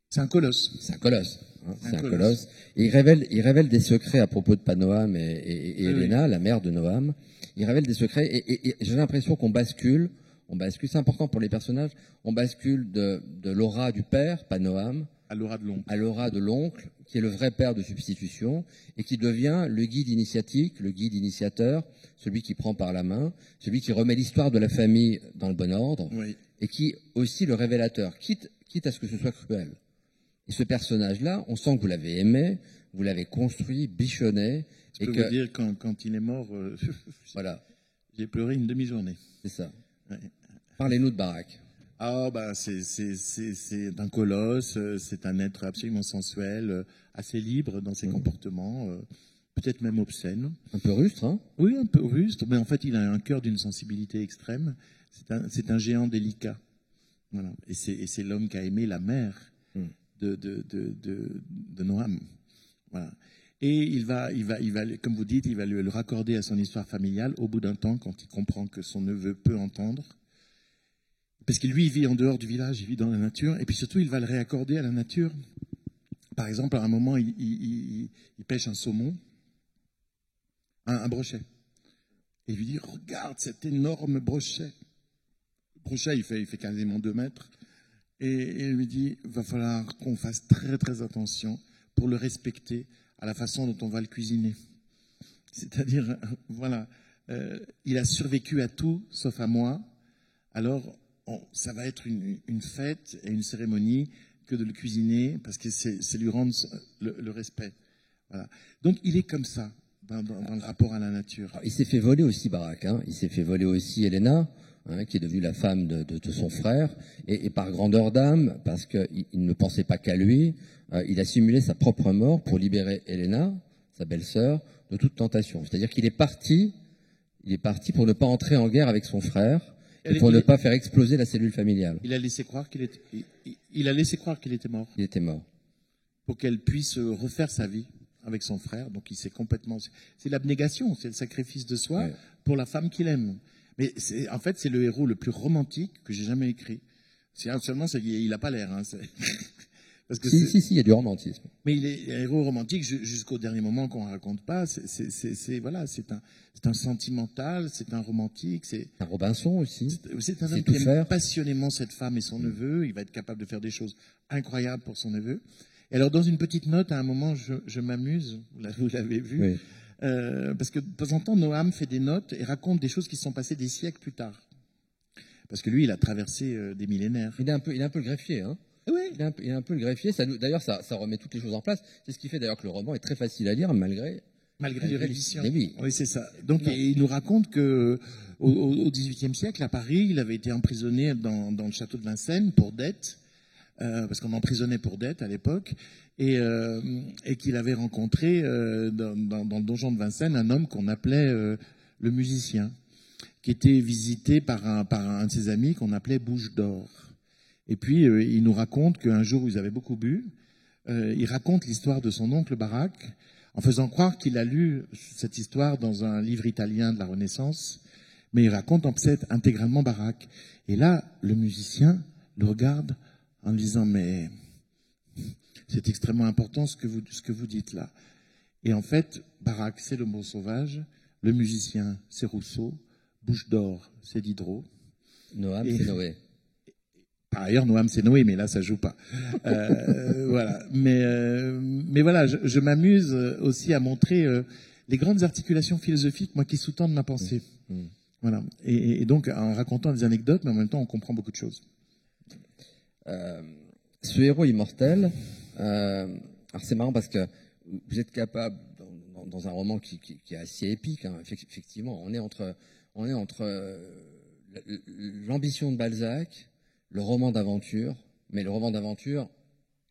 B: C'est un colosse.
A: C'est un colosse. Hein, c'est un colosse. Et il révèle des secrets à propos de Panoam et Helena, la mère de Noam. Il révèle des secrets et j'ai l'impression qu'on bascule. C'est important pour les personnages. On bascule de l'aura du père, Panoam,
B: À l'aura de l'oncle.
A: À l'aura de l'oncle, qui est le vrai père de substitution, et qui devient le guide initiatique, le guide initiateur, celui qui prend par la main, celui qui remet l'histoire de la famille dans le bon ordre,
B: Oui.
A: et qui aussi le révélateur, quitte à ce que ce soit cruel. Et ce personnage-là, on sent que vous l'avez aimé, vous l'avez construit, bichonné.
B: Je peux vous dire, quand il est mort,
A: voilà,
B: j'ai pleuré une demi-journée.
A: c'est ça.
B: Ouais.
A: Parlez-nous de Barack.
B: Ah, bah, c'est un colosse, c'est un être absolument sensuel, assez libre dans ses comportements, peut-être même obscène.
A: Un peu rustre, hein?
B: Oui, un peu rustre, mais en fait, il a un cœur d'une sensibilité extrême. C'est un géant délicat. Voilà. Et c'est l'homme qui a aimé la mère de Noam. Voilà. Et il va, comme vous dites, il va le raccorder à son histoire familiale au bout d'un temps, quand il comprend que son neveu peut entendre. Parce que lui, il vit en dehors du village, il vit dans la nature, et puis surtout, il va le réaccorder à la nature. Par exemple, à un moment, il pêche un saumon, un brochet. Et il lui dit, regarde cet énorme brochet. Le brochet, il fait quasiment 2 mètres. Et il lui dit, va falloir qu'on fasse très très attention pour le respecter à la façon dont on va le cuisiner. C'est-à-dire, voilà, il a survécu à tout, sauf à moi. Alors, ça va être une fête et une cérémonie que de le cuisiner, parce que c'est lui rendre le respect. Voilà. Donc, il est comme ça, dans le rapport à la nature.
A: Alors, il s'est fait voler aussi, Barack. Hein. Il s'est fait voler aussi Elena, hein, qui est devenue la femme de son frère. Et par grandeur d'âme, parce qu'il ne pensait pas qu'à lui, il a simulé sa propre mort pour libérer Elena, sa belle-sœur, de toute tentation. C'est-à-dire qu'il est parti pour ne pas entrer en guerre avec son frère, et pour ne pas faire exploser la cellule familiale.
B: Il a laissé croire qu'il était mort.
A: Il était mort.
B: Pour qu'elle puisse refaire sa vie avec son frère. Donc il s'est complètement... C'est l'abnégation, c'est le sacrifice de soi pour la femme qu'il aime. Mais en fait, c'est le héros le plus romantique que j'ai jamais écrit. Seulement, il n'a pas l'air. Hein,
A: parce que si, il y a du romantisme.
B: Mais il est un héros romantique jusqu'au dernier moment qu'on ne raconte pas. Voilà, c'est un sentimental, c'est un romantique. C'est
A: un Robinson aussi.
B: C'est un homme qui aime passionnément cette femme et son neveu. Il va être capable de faire des choses incroyables pour son neveu. Et alors, dans une petite note, à un moment, je m'amuse, vous l'avez vu,
A: oui.
B: Parce que de temps en temps, Noam fait des notes et raconte des choses qui se sont passées des siècles plus tard. Parce que lui, il a traversé des millénaires.
A: Il est un peu le greffier, hein.
B: Oui.
A: Il est un peu le greffier. D'ailleurs, ça remet toutes les choses en place. C'est ce qui fait d'ailleurs que le roman est très facile à lire, malgré
B: les révisions.
A: Oui,
B: c'est ça. Donc, il nous raconte que au XVIIIe siècle, à Paris, il avait été emprisonné dans le château de Vincennes pour dette. Parce qu'on emprisonnait pour dette à l'époque, et qu'il avait rencontré dans le donjon de Vincennes un homme qu'on appelait le musicien, qui était visité par un de ses amis qu'on appelait Bouche d'Or. Et puis il nous raconte qu'un jour où ils avaient beaucoup bu, il raconte l'histoire de son oncle Barack, en faisant croire qu'il a lu cette histoire dans un livre italien de la Renaissance, mais il raconte en fait intégralement Barack. Et là, le musicien le regarde en disant, mais c'est extrêmement important ce que vous dites là. Et en fait, Barack, c'est le mot sauvage, le musicien, c'est Rousseau, Bouche d'Or, c'est Diderot.
A: Noam, c'est Noé.
B: Par ailleurs, Noam, c'est Noé, mais là, ça joue pas. Voilà. Mais voilà, je m'amuse aussi à montrer les grandes articulations philosophiques, moi, qui sous-tendent ma pensée. Voilà. Et donc, en racontant des anecdotes, mais en même temps, on comprend beaucoup de choses.
A: Ce héros immortel, alors c'est marrant parce que vous êtes capable, dans un roman qui est assez épique, hein, effectivement, on est entre l'ambition de Balzac, le roman d'aventure, mais le roman d'aventure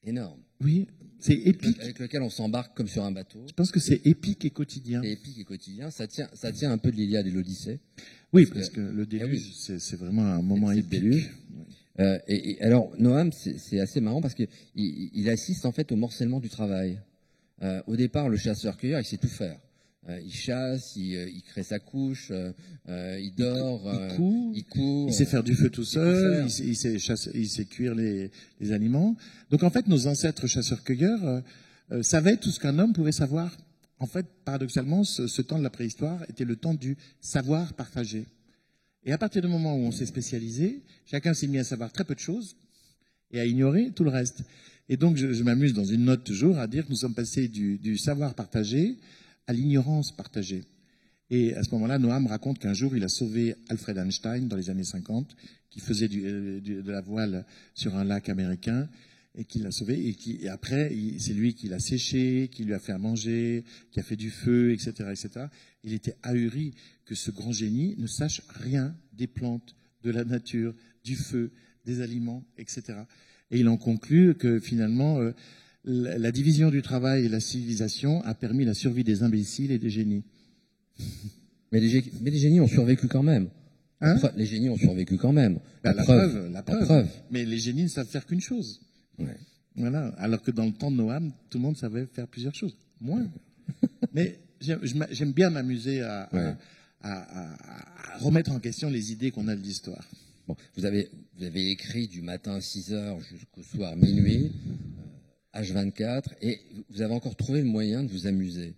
A: énorme.
B: Oui, c'est épique.
A: Avec lequel on s'embarque comme sur un bateau.
B: Je pense que c'est épique et quotidien.
A: C'est épique et quotidien. Ça tient un peu de l'Iliade et l'Odyssée.
B: Oui, parce que le déluge, c'est vraiment un moment épique.
A: Déluge. Et alors, Noam, c'est assez marrant parce qu'il assiste en fait au morcellement du travail. Au départ, le chasseur-cueilleur, il sait tout faire. Il chasse, il crée sa couche, il dort, il court.
B: Il sait faire du feu tout seul, il sait cuire les aliments. Donc en fait, nos ancêtres chasseurs-cueilleurs savaient tout ce qu'un homme pouvait savoir. En fait, paradoxalement, ce temps de la préhistoire était le temps du savoir partagé. Et à partir du moment où on s'est spécialisé, chacun s'est mis à savoir très peu de choses et à ignorer tout le reste. Et donc, je m'amuse dans une note toujours à dire que nous sommes passés du savoir partagé à l'ignorance partagée. Et à ce moment-là, Noam raconte qu'un jour, il a sauvé Alfred Einstein dans les années 50, qui faisait de la voile sur un lac américain, et qu'il l'a sauvé. Et après, c'est lui qui l'a séché, qui lui a fait à manger, qui a fait du feu, etc., etc. Il était ahuri que ce grand génie ne sache rien des plantes, de la nature, du feu, des aliments, etc. Et il en conclut que finalement, la division du travail et la civilisation a permis la survie des imbéciles et des génies.
A: Mais les génies ont survécu quand même.
B: Hein?
A: Les génies ont survécu quand même.
B: La preuve. Mais les génies ne savent faire qu'une chose.
A: Ouais.
B: Voilà. Alors que dans le temps de Noam, tout le monde savait faire plusieurs choses. Moi. Mais j'aime bien m'amuser à remettre en question les idées qu'on a de l'histoire.
A: Bon, vous avez écrit du matin à 6 heures jusqu'au soir minuit, H24, et vous avez encore trouvé le moyen de vous amuser.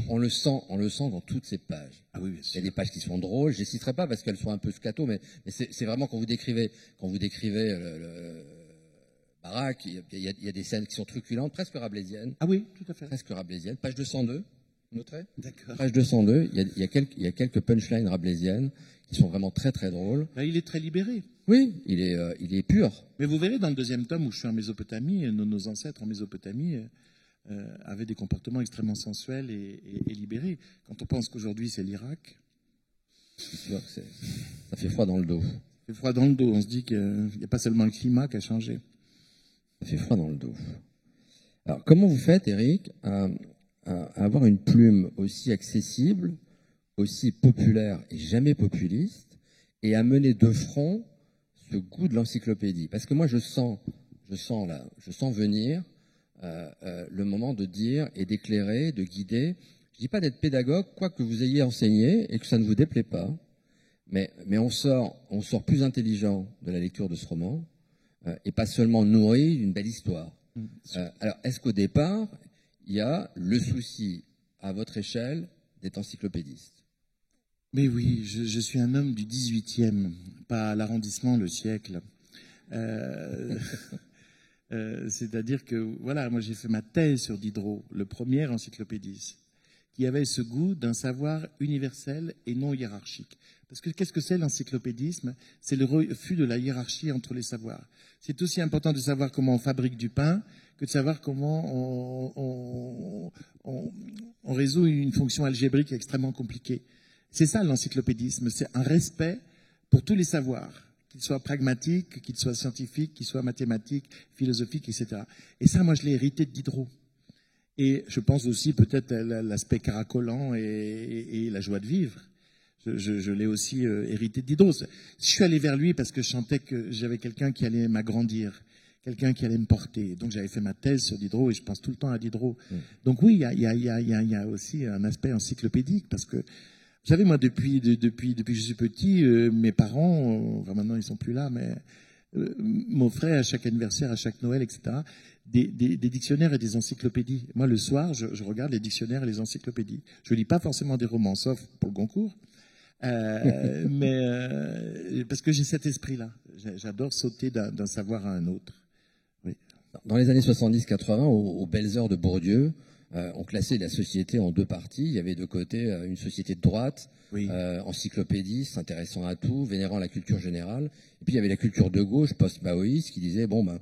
A: On le sent dans toutes ces pages.
B: Ah oui, bien sûr.
A: Il y a des pages qui sont drôles, je les citerai pas parce qu'elles sont un peu scato, mais c'est vraiment quand vous décrivez le Baraque, il y a des scènes qui sont truculentes, presque rabelaisiennes.
B: Ah oui, tout à fait.
A: Presque rabelaisiennes. Page 202, vous noterez ?
B: D'accord.
A: Page 202, il y a quelques punchlines rabelaisiennes qui sont vraiment très très drôles.
B: Là, il est très libéré.
A: Oui, il est pur.
B: Mais vous verrez dans le deuxième tome où je suis en Mésopotamie, nos ancêtres en Mésopotamie avaient des comportements extrêmement sensuels et libérés. Quand on pense qu'aujourd'hui c'est l'Irak,
A: ça fait froid dans le dos.
B: Ça fait froid dans le dos. On se dit qu'il n'y a pas seulement le climat qui a changé.
A: Ça fait froid dans le dos. Alors, comment vous faites, Eric, à avoir une plume aussi accessible, aussi populaire et jamais populiste, et à mener de front ce goût de l'encyclopédie? Parce que moi, je sens venir le moment de dire et d'éclairer, de guider. Je dis pas d'être pédagogue, quoi que vous ayez enseigné et que ça ne vous déplaît pas, mais on sort plus intelligent de la lecture de ce roman et pas seulement nourri d'une belle histoire. Alors, est-ce qu'au départ, il y a le souci, à votre échelle, d'être encyclopédiste?
B: Mais oui, je suis un homme du 18e, pas l'arrondissement, le siècle. C'est-à-dire que, voilà, moi j'ai fait ma thèse sur Diderot, le premier encyclopédiste, qui avait ce goût d'un savoir universel et non hiérarchique. Parce que qu'est-ce que c'est l'encyclopédisme? C'est le refus de la hiérarchie entre les savoirs. C'est aussi important de savoir comment on fabrique du pain que de savoir comment on résout une fonction algébrique extrêmement compliquée. C'est ça l'encyclopédisme, c'est un respect pour tous les savoirs, qu'ils soient pragmatiques, qu'ils soient scientifiques, qu'ils soient mathématiques, philosophiques, etc. Et ça, moi, je l'ai hérité de Diderot. Et je pense aussi peut-être à l'aspect caracolant et la joie de vivre. Je l'ai aussi hérité de Diderot. Je suis allé vers lui parce que je sentais que j'avais quelqu'un qui allait m'agrandir, quelqu'un qui allait me porter. Donc j'avais fait ma thèse sur Diderot et je pense tout le temps à Diderot. Donc oui, il y a aussi un aspect encyclopédique parce que, vous savez, moi, depuis que je suis petit, mes parents, enfin maintenant ils sont plus là, mais m'offraient à chaque anniversaire, à chaque Noël, etc., des dictionnaires et des encyclopédies. Moi, le soir, je regarde les dictionnaires et les encyclopédies. Je lis pas forcément des romans, sauf pour le Goncourt, mais parce que j'ai cet esprit-là. J'adore sauter d'un savoir à un autre. Oui.
A: Dans les années 70-80, aux belles heures de Bourdieu, on classait la société en deux parties. Il y avait de côté une société de droite,
B: oui,
A: encyclopédiste, s'intéressant à tout, vénérant la culture générale. Et puis il y avait la culture de gauche, post-maoïste, qui disait bon ben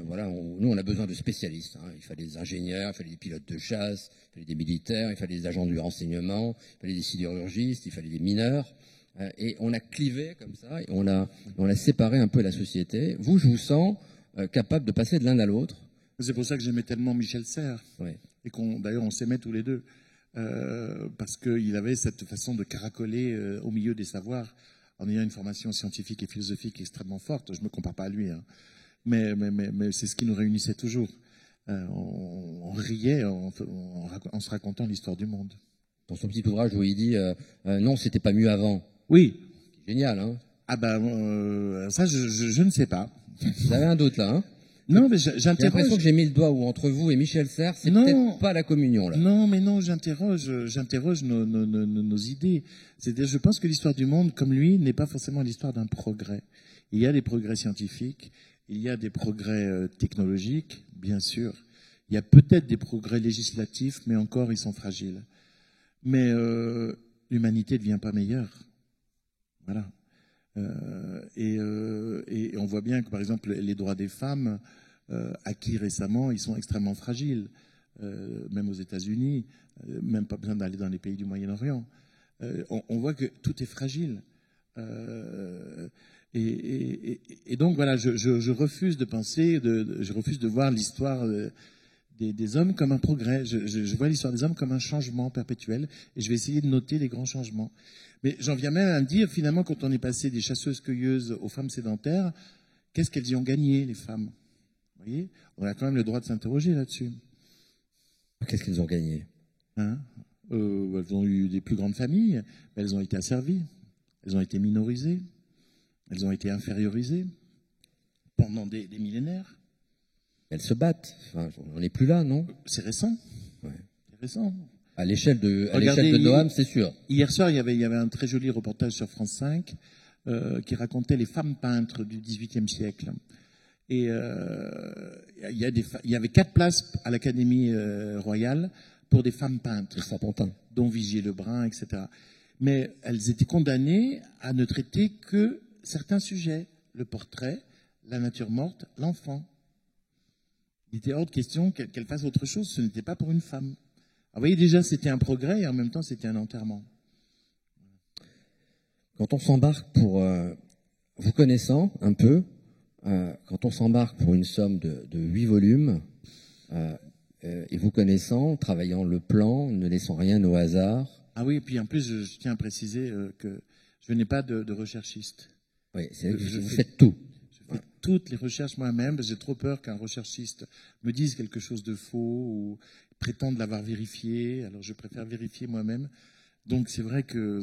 A: voilà, nous on a besoin de spécialistes. Hein. Il fallait des ingénieurs, il fallait des pilotes de chasse, il fallait des militaires, il fallait des agents du renseignement, il fallait des sidérurgistes, il fallait des mineurs. Et on a clivé comme ça, et on a séparé un peu la société. Vous, je vous sens capable de passer de l'un à l'autre.
B: C'est pour ça que j'aimais tellement Michel Serres.
A: Oui.
B: Et d'ailleurs, on s'aimait tous les deux. Parce qu'il avait cette façon de caracoler au milieu des savoirs en ayant une formation scientifique et philosophique extrêmement forte. Je ne me compare pas à lui, hein. Mais c'est ce qui nous réunissait toujours. On riait en se racontant l'histoire du monde.
A: Dans son petit ouvrage où il dit non, c'était pas mieux avant.
B: Oui.
A: Génial, hein?
B: Ah ben, ça, je ne sais pas.
A: Vous avez un doute là, hein?
B: Non, mais j'interroge.
A: J'ai l'impression que j'ai mis le doigt où entre vous et Michel Serres, c'est peut-être pas la communion là.
B: Non, mais non, j'interroge nos idées. C'est-à-dire, je pense que l'histoire du monde, comme lui, n'est pas forcément l'histoire d'un progrès. Il y a des progrès scientifiques, Il y a des progrès technologiques, bien sûr. Il y a peut-être des progrès législatifs, mais encore, ils sont fragiles. Mais l'humanité ne devient pas meilleure. Voilà. Et on voit bien que, par exemple, les droits des femmes, acquis récemment, ils sont extrêmement fragiles. Même aux États-Unis, même pas besoin d'aller dans les pays du Moyen-Orient. On voit que tout est fragile. Et donc, voilà, je refuse de penser, je refuse de voir l'histoire des hommes comme un progrès. Je vois l'histoire des hommes comme un changement perpétuel, et je vais essayer de noter les grands changements. Mais j'en viens même à me dire, finalement, quand on est passé des chasseuses-cueilleuses aux femmes sédentaires, qu'est-ce qu'elles y ont gagné, les femmes? Vous voyez, on a quand même le droit de s'interroger là-dessus.
A: Qu'est-ce qu'elles ont gagné?
B: Elles ont eu des plus grandes familles, mais elles ont été asservies, elles ont été minorisées, elles ont été infériorisées pendant des millénaires.
A: Elles se battent. Enfin, on n'est plus là, non?
B: C'est récent.
A: Ouais.
B: C'est récent.
A: À l'échelle de Noam, c'est sûr.
B: Hier soir, il y avait un très joli reportage sur France 5 qui racontait les femmes peintres du XVIIIe siècle. Et il y avait 4 places à l'Académie royale pour des femmes peintres, dont Vigier Lebrun, etc. Mais elles étaient condamnées à ne traiter que certains sujets, le portrait, la nature morte, l'enfant. Il était hors de question qu'elle fasse autre chose, ce n'était pas pour une femme. Alors, vous voyez, déjà, c'était un progrès et en même temps, c'était un enterrement.
A: Quand on s'embarque pour, vous connaissant un peu, quand on s'embarque pour une somme de 8 volumes, et vous connaissant, travaillant le plan, ne laissant rien au hasard.
B: Ah oui, et puis en plus, je tiens à préciser que je n'ai pas de recherchiste.
A: Oui, c'est vrai que vous faites tout.
B: Je fais toutes les recherches moi-même, parce que j'ai trop peur qu'un recherchiste me dise quelque chose de faux ou prétende l'avoir vérifié. Alors je préfère vérifier moi-même. Donc c'est vrai que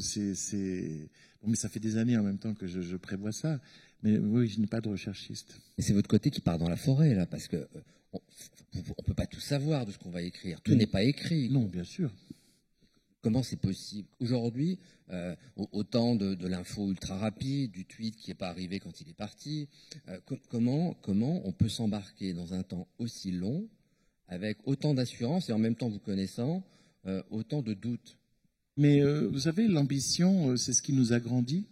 B: bon, mais ça fait des années en même temps que je prévois ça. Mais oui, je n'ai pas de recherchiste.
A: Et c'est votre côté qui part dans la forêt, là, parce que on peut pas tout savoir de ce qu'on va écrire. Tout n'est pas écrit.
B: Non, bien sûr.
A: Comment c'est possible? Aujourd'hui, au temps de l'info ultra rapide, du tweet qui n'est pas arrivé quand il est parti, comment on peut s'embarquer dans un temps aussi long, avec autant d'assurance et en même temps, vous connaissant, autant de doutes?
B: Mais vous savez, l'ambition, c'est ce qui nous agrandit.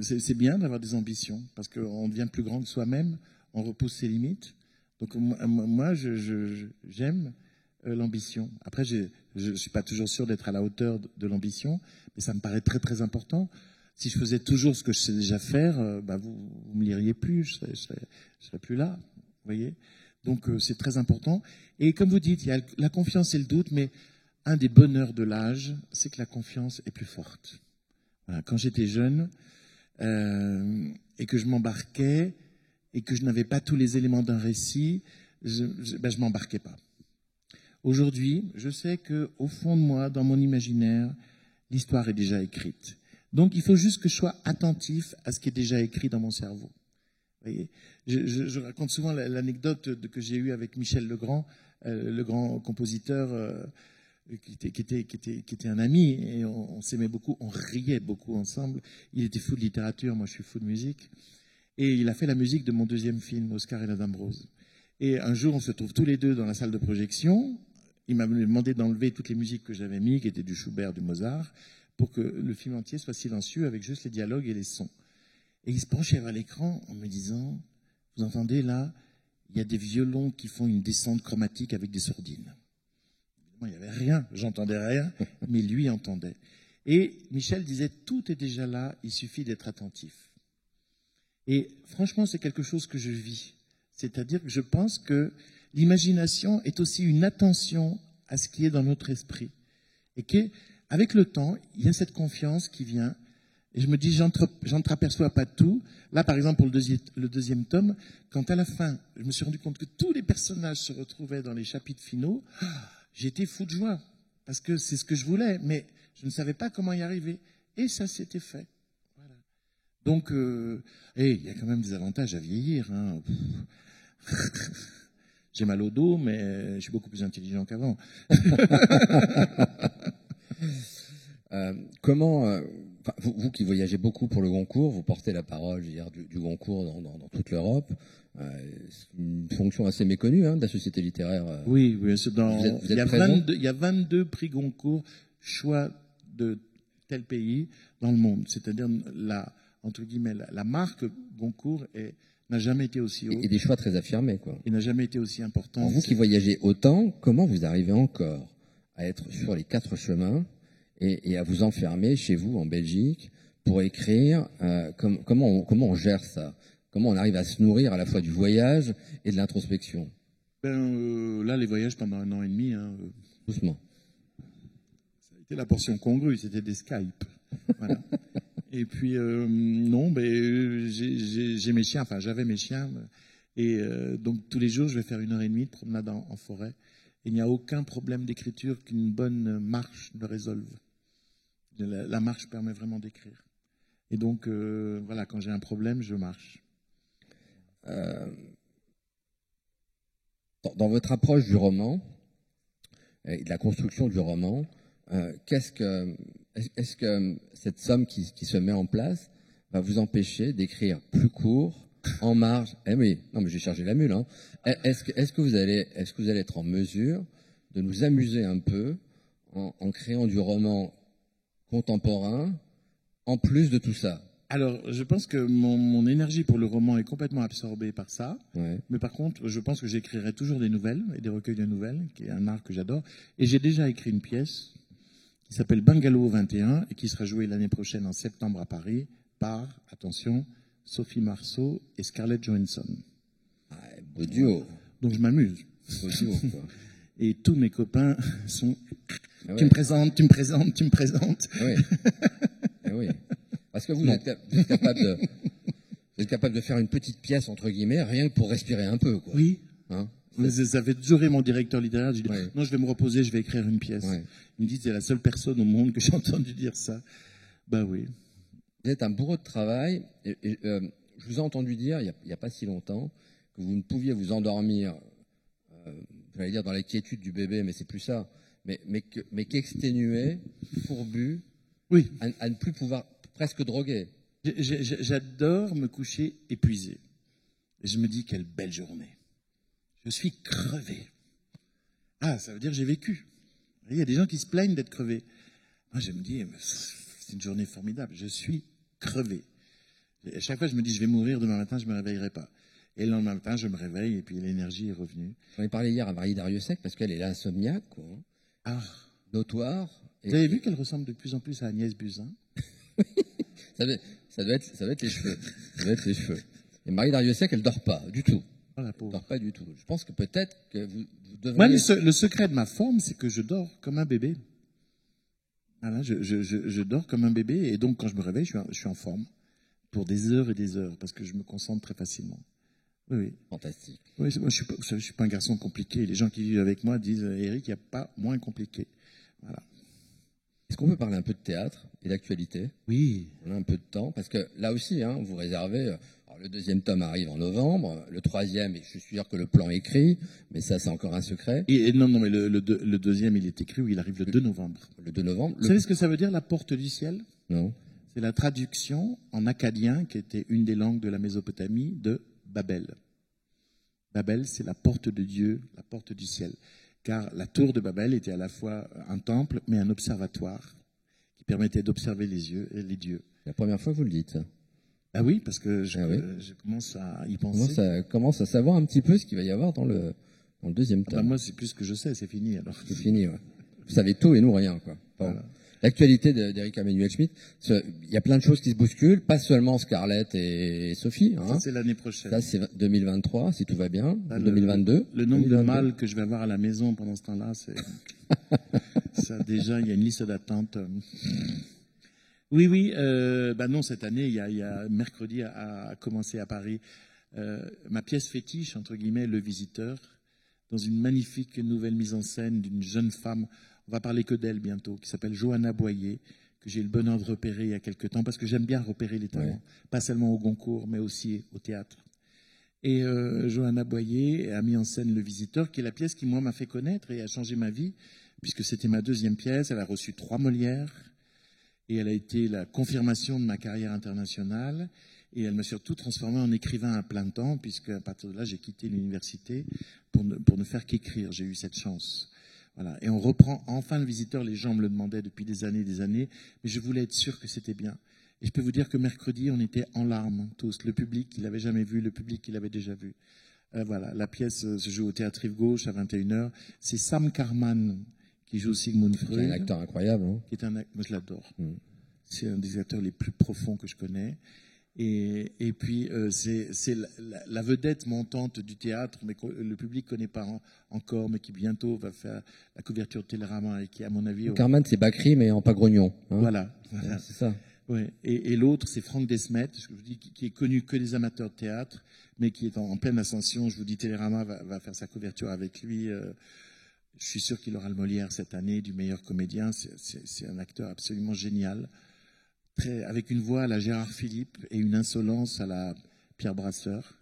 B: C'est bien d'avoir des ambitions, parce qu'on devient plus grand que soi-même, on repousse ses limites. Donc moi, j'aime l'ambition. Après, je ne suis pas toujours sûr d'être à la hauteur de l'ambition, mais ça me paraît très très important. Si je faisais toujours ce que je sais déjà faire, vous me liriez plus, je serais plus là. Vous voyez? Donc c'est très important. Et comme vous dites, il y a la confiance et le doute, mais un des bonheurs de l'âge, c'est que la confiance est plus forte. Voilà. Quand j'étais jeune et que je m'embarquais et que je n'avais pas tous les éléments d'un récit, je m'embarquais pas. Aujourd'hui, je sais qu'au fond de moi, dans mon imaginaire, l'histoire est déjà écrite. Donc il faut juste que je sois attentif à ce qui est déjà écrit dans mon cerveau. Vous voyez, je raconte souvent l'anecdote que j'ai eue avec Michel Legrand, le grand compositeur qui était un ami, et on s'aimait beaucoup, on riait beaucoup ensemble. Il était fou de littérature, moi je suis fou de musique. Et il a fait la musique de mon deuxième film, Oscar et la Dame Rose. Et un jour, on se trouve tous les deux dans la salle de projection. Il m'a demandé d'enlever toutes les musiques que j'avais mises, qui étaient du Schubert, du Mozart, pour que le film entier soit silencieux avec juste les dialogues et les sons. Et il se penchait vers l'écran en me disant, vous entendez là, il y a des violons qui font une descente chromatique avec des sourdines. Moi, il n'y avait rien, j'entendais rien, mais lui entendait. Et Michel disait, tout est déjà là, il suffit d'être attentif. Et franchement, c'est quelque chose que je vis. C'est-à-dire que je pense que l'imagination est aussi une attention à ce qui est dans notre esprit. Et qu'avec le temps, il y a cette confiance qui vient. Et je me dis, j'entreaperçois pas tout. Là, par exemple, pour le deuxième tome, quand à la fin, je me suis rendu compte que tous les personnages se retrouvaient dans les chapitres finaux, j'étais fou de joie. Parce que c'est ce que je voulais, mais je ne savais pas comment y arriver. Et ça s'était fait. Voilà. Donc, il y a quand même des avantages à vieillir. Hein. J'ai mal au dos, mais je suis beaucoup plus intelligent qu'avant.
A: enfin, vous qui voyagez beaucoup pour le Goncourt, vous portez la parole, je veux dire, du Goncourt dans toute l'Europe. C'est une fonction assez méconnue de la société littéraire.
B: Oui, oui, c'est
A: Vous êtes présent.
B: il y a 22 prix Goncourt choix de tel pays dans le monde. C'est-à-dire entre guillemets, la marque Goncourt n'a jamais été aussi haute.
A: Et des choix très affirmés, quoi.
B: Et n'a jamais été aussi important.
A: Alors vous qui voyagez autant, comment vous arrivez encore à être sur les 4 chemins et à vous enfermer chez vous en Belgique pour écrire comment on gère ça? Comment on arrive à se nourrir à la fois du voyage et de l'introspection?
B: Là, les voyages pendant 1 an et demi,
A: Doucement.
B: ça a été la portion congrue, c'était des Skype. Voilà. Et puis, non, j'ai mes chiens, enfin j'avais mes chiens, et donc tous les jours je vais faire 1 heure et demie de promenade en forêt. Il n'y a aucun problème d'écriture qu'une bonne marche me résolve. La marche permet vraiment d'écrire. Et donc, voilà, quand j'ai un problème, je marche.
A: Dans votre approche du roman et de la construction du roman, est-ce que cette somme qui se met en place va vous empêcher d'écrire plus court, en marge? Eh oui, non mais j'ai chargé la mule. Est-ce que vous allez être en mesure de nous amuser un peu en créant du roman contemporain en plus de tout ça?
B: Alors, je pense que mon énergie pour le roman est complètement absorbée par ça.
A: Ouais.
B: Mais par contre, je pense que j'écrirai toujours des nouvelles et des recueils de nouvelles, qui est un art que j'adore. Et j'ai déjà écrit une pièce qui s'appelle Bungalow 21 et qui sera jouée l'année prochaine en septembre à Paris par, attention, Sophie Marceau et Scarlett Johansson.
A: Ah, beau duo.
B: Donc je m'amuse.
A: Beau duo, quoi.
B: Et tous mes copains sont...
A: Ah ouais.
B: Tu me présentes, tu me présentes, tu me présentes.
A: Oui. Eh oui. Parce que vous êtes capable de faire une petite pièce, entre guillemets, rien que pour respirer un peu, quoi.
B: Oui.
A: Hein?
B: Ça fait toujours mon directeur littéraire. Je dis,
A: Ouais.
B: non, je vais me reposer, je vais écrire une pièce.
A: Ouais.
B: Il me dit, c'est la seule personne au monde que j'ai entendu dire ça. Bah oui.
A: Vous êtes un bourreau de travail. Je vous ai entendu dire, il n'y a pas si longtemps, que vous ne pouviez vous endormir, j'allais dire dans la quiétude du bébé, mais c'est plus ça, mais qu'exténué, fourbu,
B: Oui.
A: à ne plus pouvoir, presque drogué.
B: J'adore me coucher épuisé. Et je me dis, quelle belle journée. Je suis crevé. Ah, ça veut dire que j'ai vécu. Il y a des gens qui se plaignent d'être crevés. Moi, je me dis, c'est une journée formidable. Je suis crevé. Et à chaque fois, je me dis, je vais mourir demain matin, je ne me réveillerai pas. Et le lendemain matin, je me réveille et puis l'énergie est revenue.
A: J'en ai parlé hier à Marie Dariussec parce qu'elle est insomniaque, quoi.
B: Ah.
A: Notoire.
B: Vous avez vu qu'elle ressemble de plus en plus à Agnès Buzyn?
A: Ça doit être les cheveux. Ça doit être les cheveux. Et Marie Dariussec, elle dort pas du tout.
B: Oh, la
A: Elle
B: pauvre.
A: dort pas du tout. Je pense que peut-être que vous devriez...
B: Moi, le secret de ma forme, c'est que je dors comme un bébé. Voilà, je dors comme un bébé et donc quand je me réveille, je suis en forme pour des heures et des heures parce que je me concentre très facilement. Oui, oui.
A: Fantastique.
B: Oui, moi, je suis pas un garçon compliqué. Les gens qui vivent avec moi disent, Eric, il n'y a pas moins compliqué. Voilà.
A: Est-ce qu'on peut parler un peu de théâtre et d'actualité?
B: Oui.
A: On a un peu de temps, parce que là aussi, vous réservez... Alors, le 2e tome arrive en novembre, le 3e, et je suis sûr que le plan est écrit, mais ça, c'est encore un secret.
B: Et non, mais le 2e, il est écrit, il arrive le 2 novembre.
A: Le 2 novembre.
B: Vous savez ce que ça veut dire, la porte du ciel?
A: Non.
B: C'est la traduction en akkadien, qui était une des langues de la Mésopotamie, de Babel. Babel, c'est la porte de Dieu, la porte du ciel. Car la tour de Babel était à la fois un temple, mais un observatoire qui permettait d'observer les dieux.
A: C'est la première fois que vous le dites.
B: Ah oui, parce que je commence à y penser.
A: On commence à savoir un petit peu ce qu'il va y avoir dans le 2e tome.
B: Moi, c'est plus ce que je sais, c'est fini alors.
A: C'est fini, ouais. Vous savez tout et nous rien, quoi. Bon. Voilà. L'actualité d'Eric Emmanuel Schmitt, il y a plein de choses qui se bousculent, pas seulement Scarlett et Sophie.
B: Ça, c'est l'année prochaine.
A: Ça, c'est 2023, si tout va bien. 2022.
B: Le nombre de mâles que je vais avoir à la maison pendant ce temps-là, c'est... ça, déjà, il y a une liste d'attente. Oui, non, cette année, il y a mercredi a commencé à Paris ma pièce fétiche, entre guillemets, Le Visiteur, dans une magnifique nouvelle mise en scène d'une jeune femme, on va parler que d'elle bientôt, qui s'appelle Johanna Boyer, que j'ai eu le bonheur de repérer il y a quelque temps, parce que j'aime bien repérer les talents, pas seulement au Goncourt, mais aussi au théâtre. Et Johanna Boyer a mis en scène Le Visiteur, qui est la pièce qui, moi, m'a fait connaître et a changé ma vie, puisque c'était ma 2e pièce, elle a reçu 3 Molières. Et elle a été la confirmation de ma carrière internationale. Et elle m'a surtout transformé en écrivain à plein temps, puisque à partir de là, j'ai quitté l'université pour ne faire qu'écrire. J'ai eu cette chance. Voilà. Et on reprend enfin Le Visiteur. Les gens me le demandaient depuis des années, mais je voulais être sûr que c'était bien. Et je peux vous dire que mercredi, on était en larmes, tous. Le public qui l'avait jamais vu, le public qui l'avait déjà vu. Voilà. La pièce se joue au Théâtre Rive Gauche à 21h. C'est Sam Karman qui joue Sigmund Freud.
A: C'est un acteur incroyable. Hein,
B: moi, je l'adore. C'est un des acteurs les plus profonds que je connais. Et puis, c'est la vedette montante du théâtre, mais que le public ne connaît pas encore, mais qui bientôt va faire la couverture de Télérama et qui, à mon avis...
A: Carman, c'est Bacri, mais en pas grognon. Hein.
B: Voilà.
A: C'est ça.
B: Ouais. Et l'autre, c'est Franck Desmet, je vous dis, qui est connu que des amateurs de théâtre, mais qui est en pleine ascension. Je vous dis, Télérama va faire sa couverture avec lui. Je suis sûr qu'il aura le Molière cette année du meilleur comédien. C'est un acteur absolument génial. Avec une voix à la Gérard Philippe et une insolence à la Pierre Brasseur.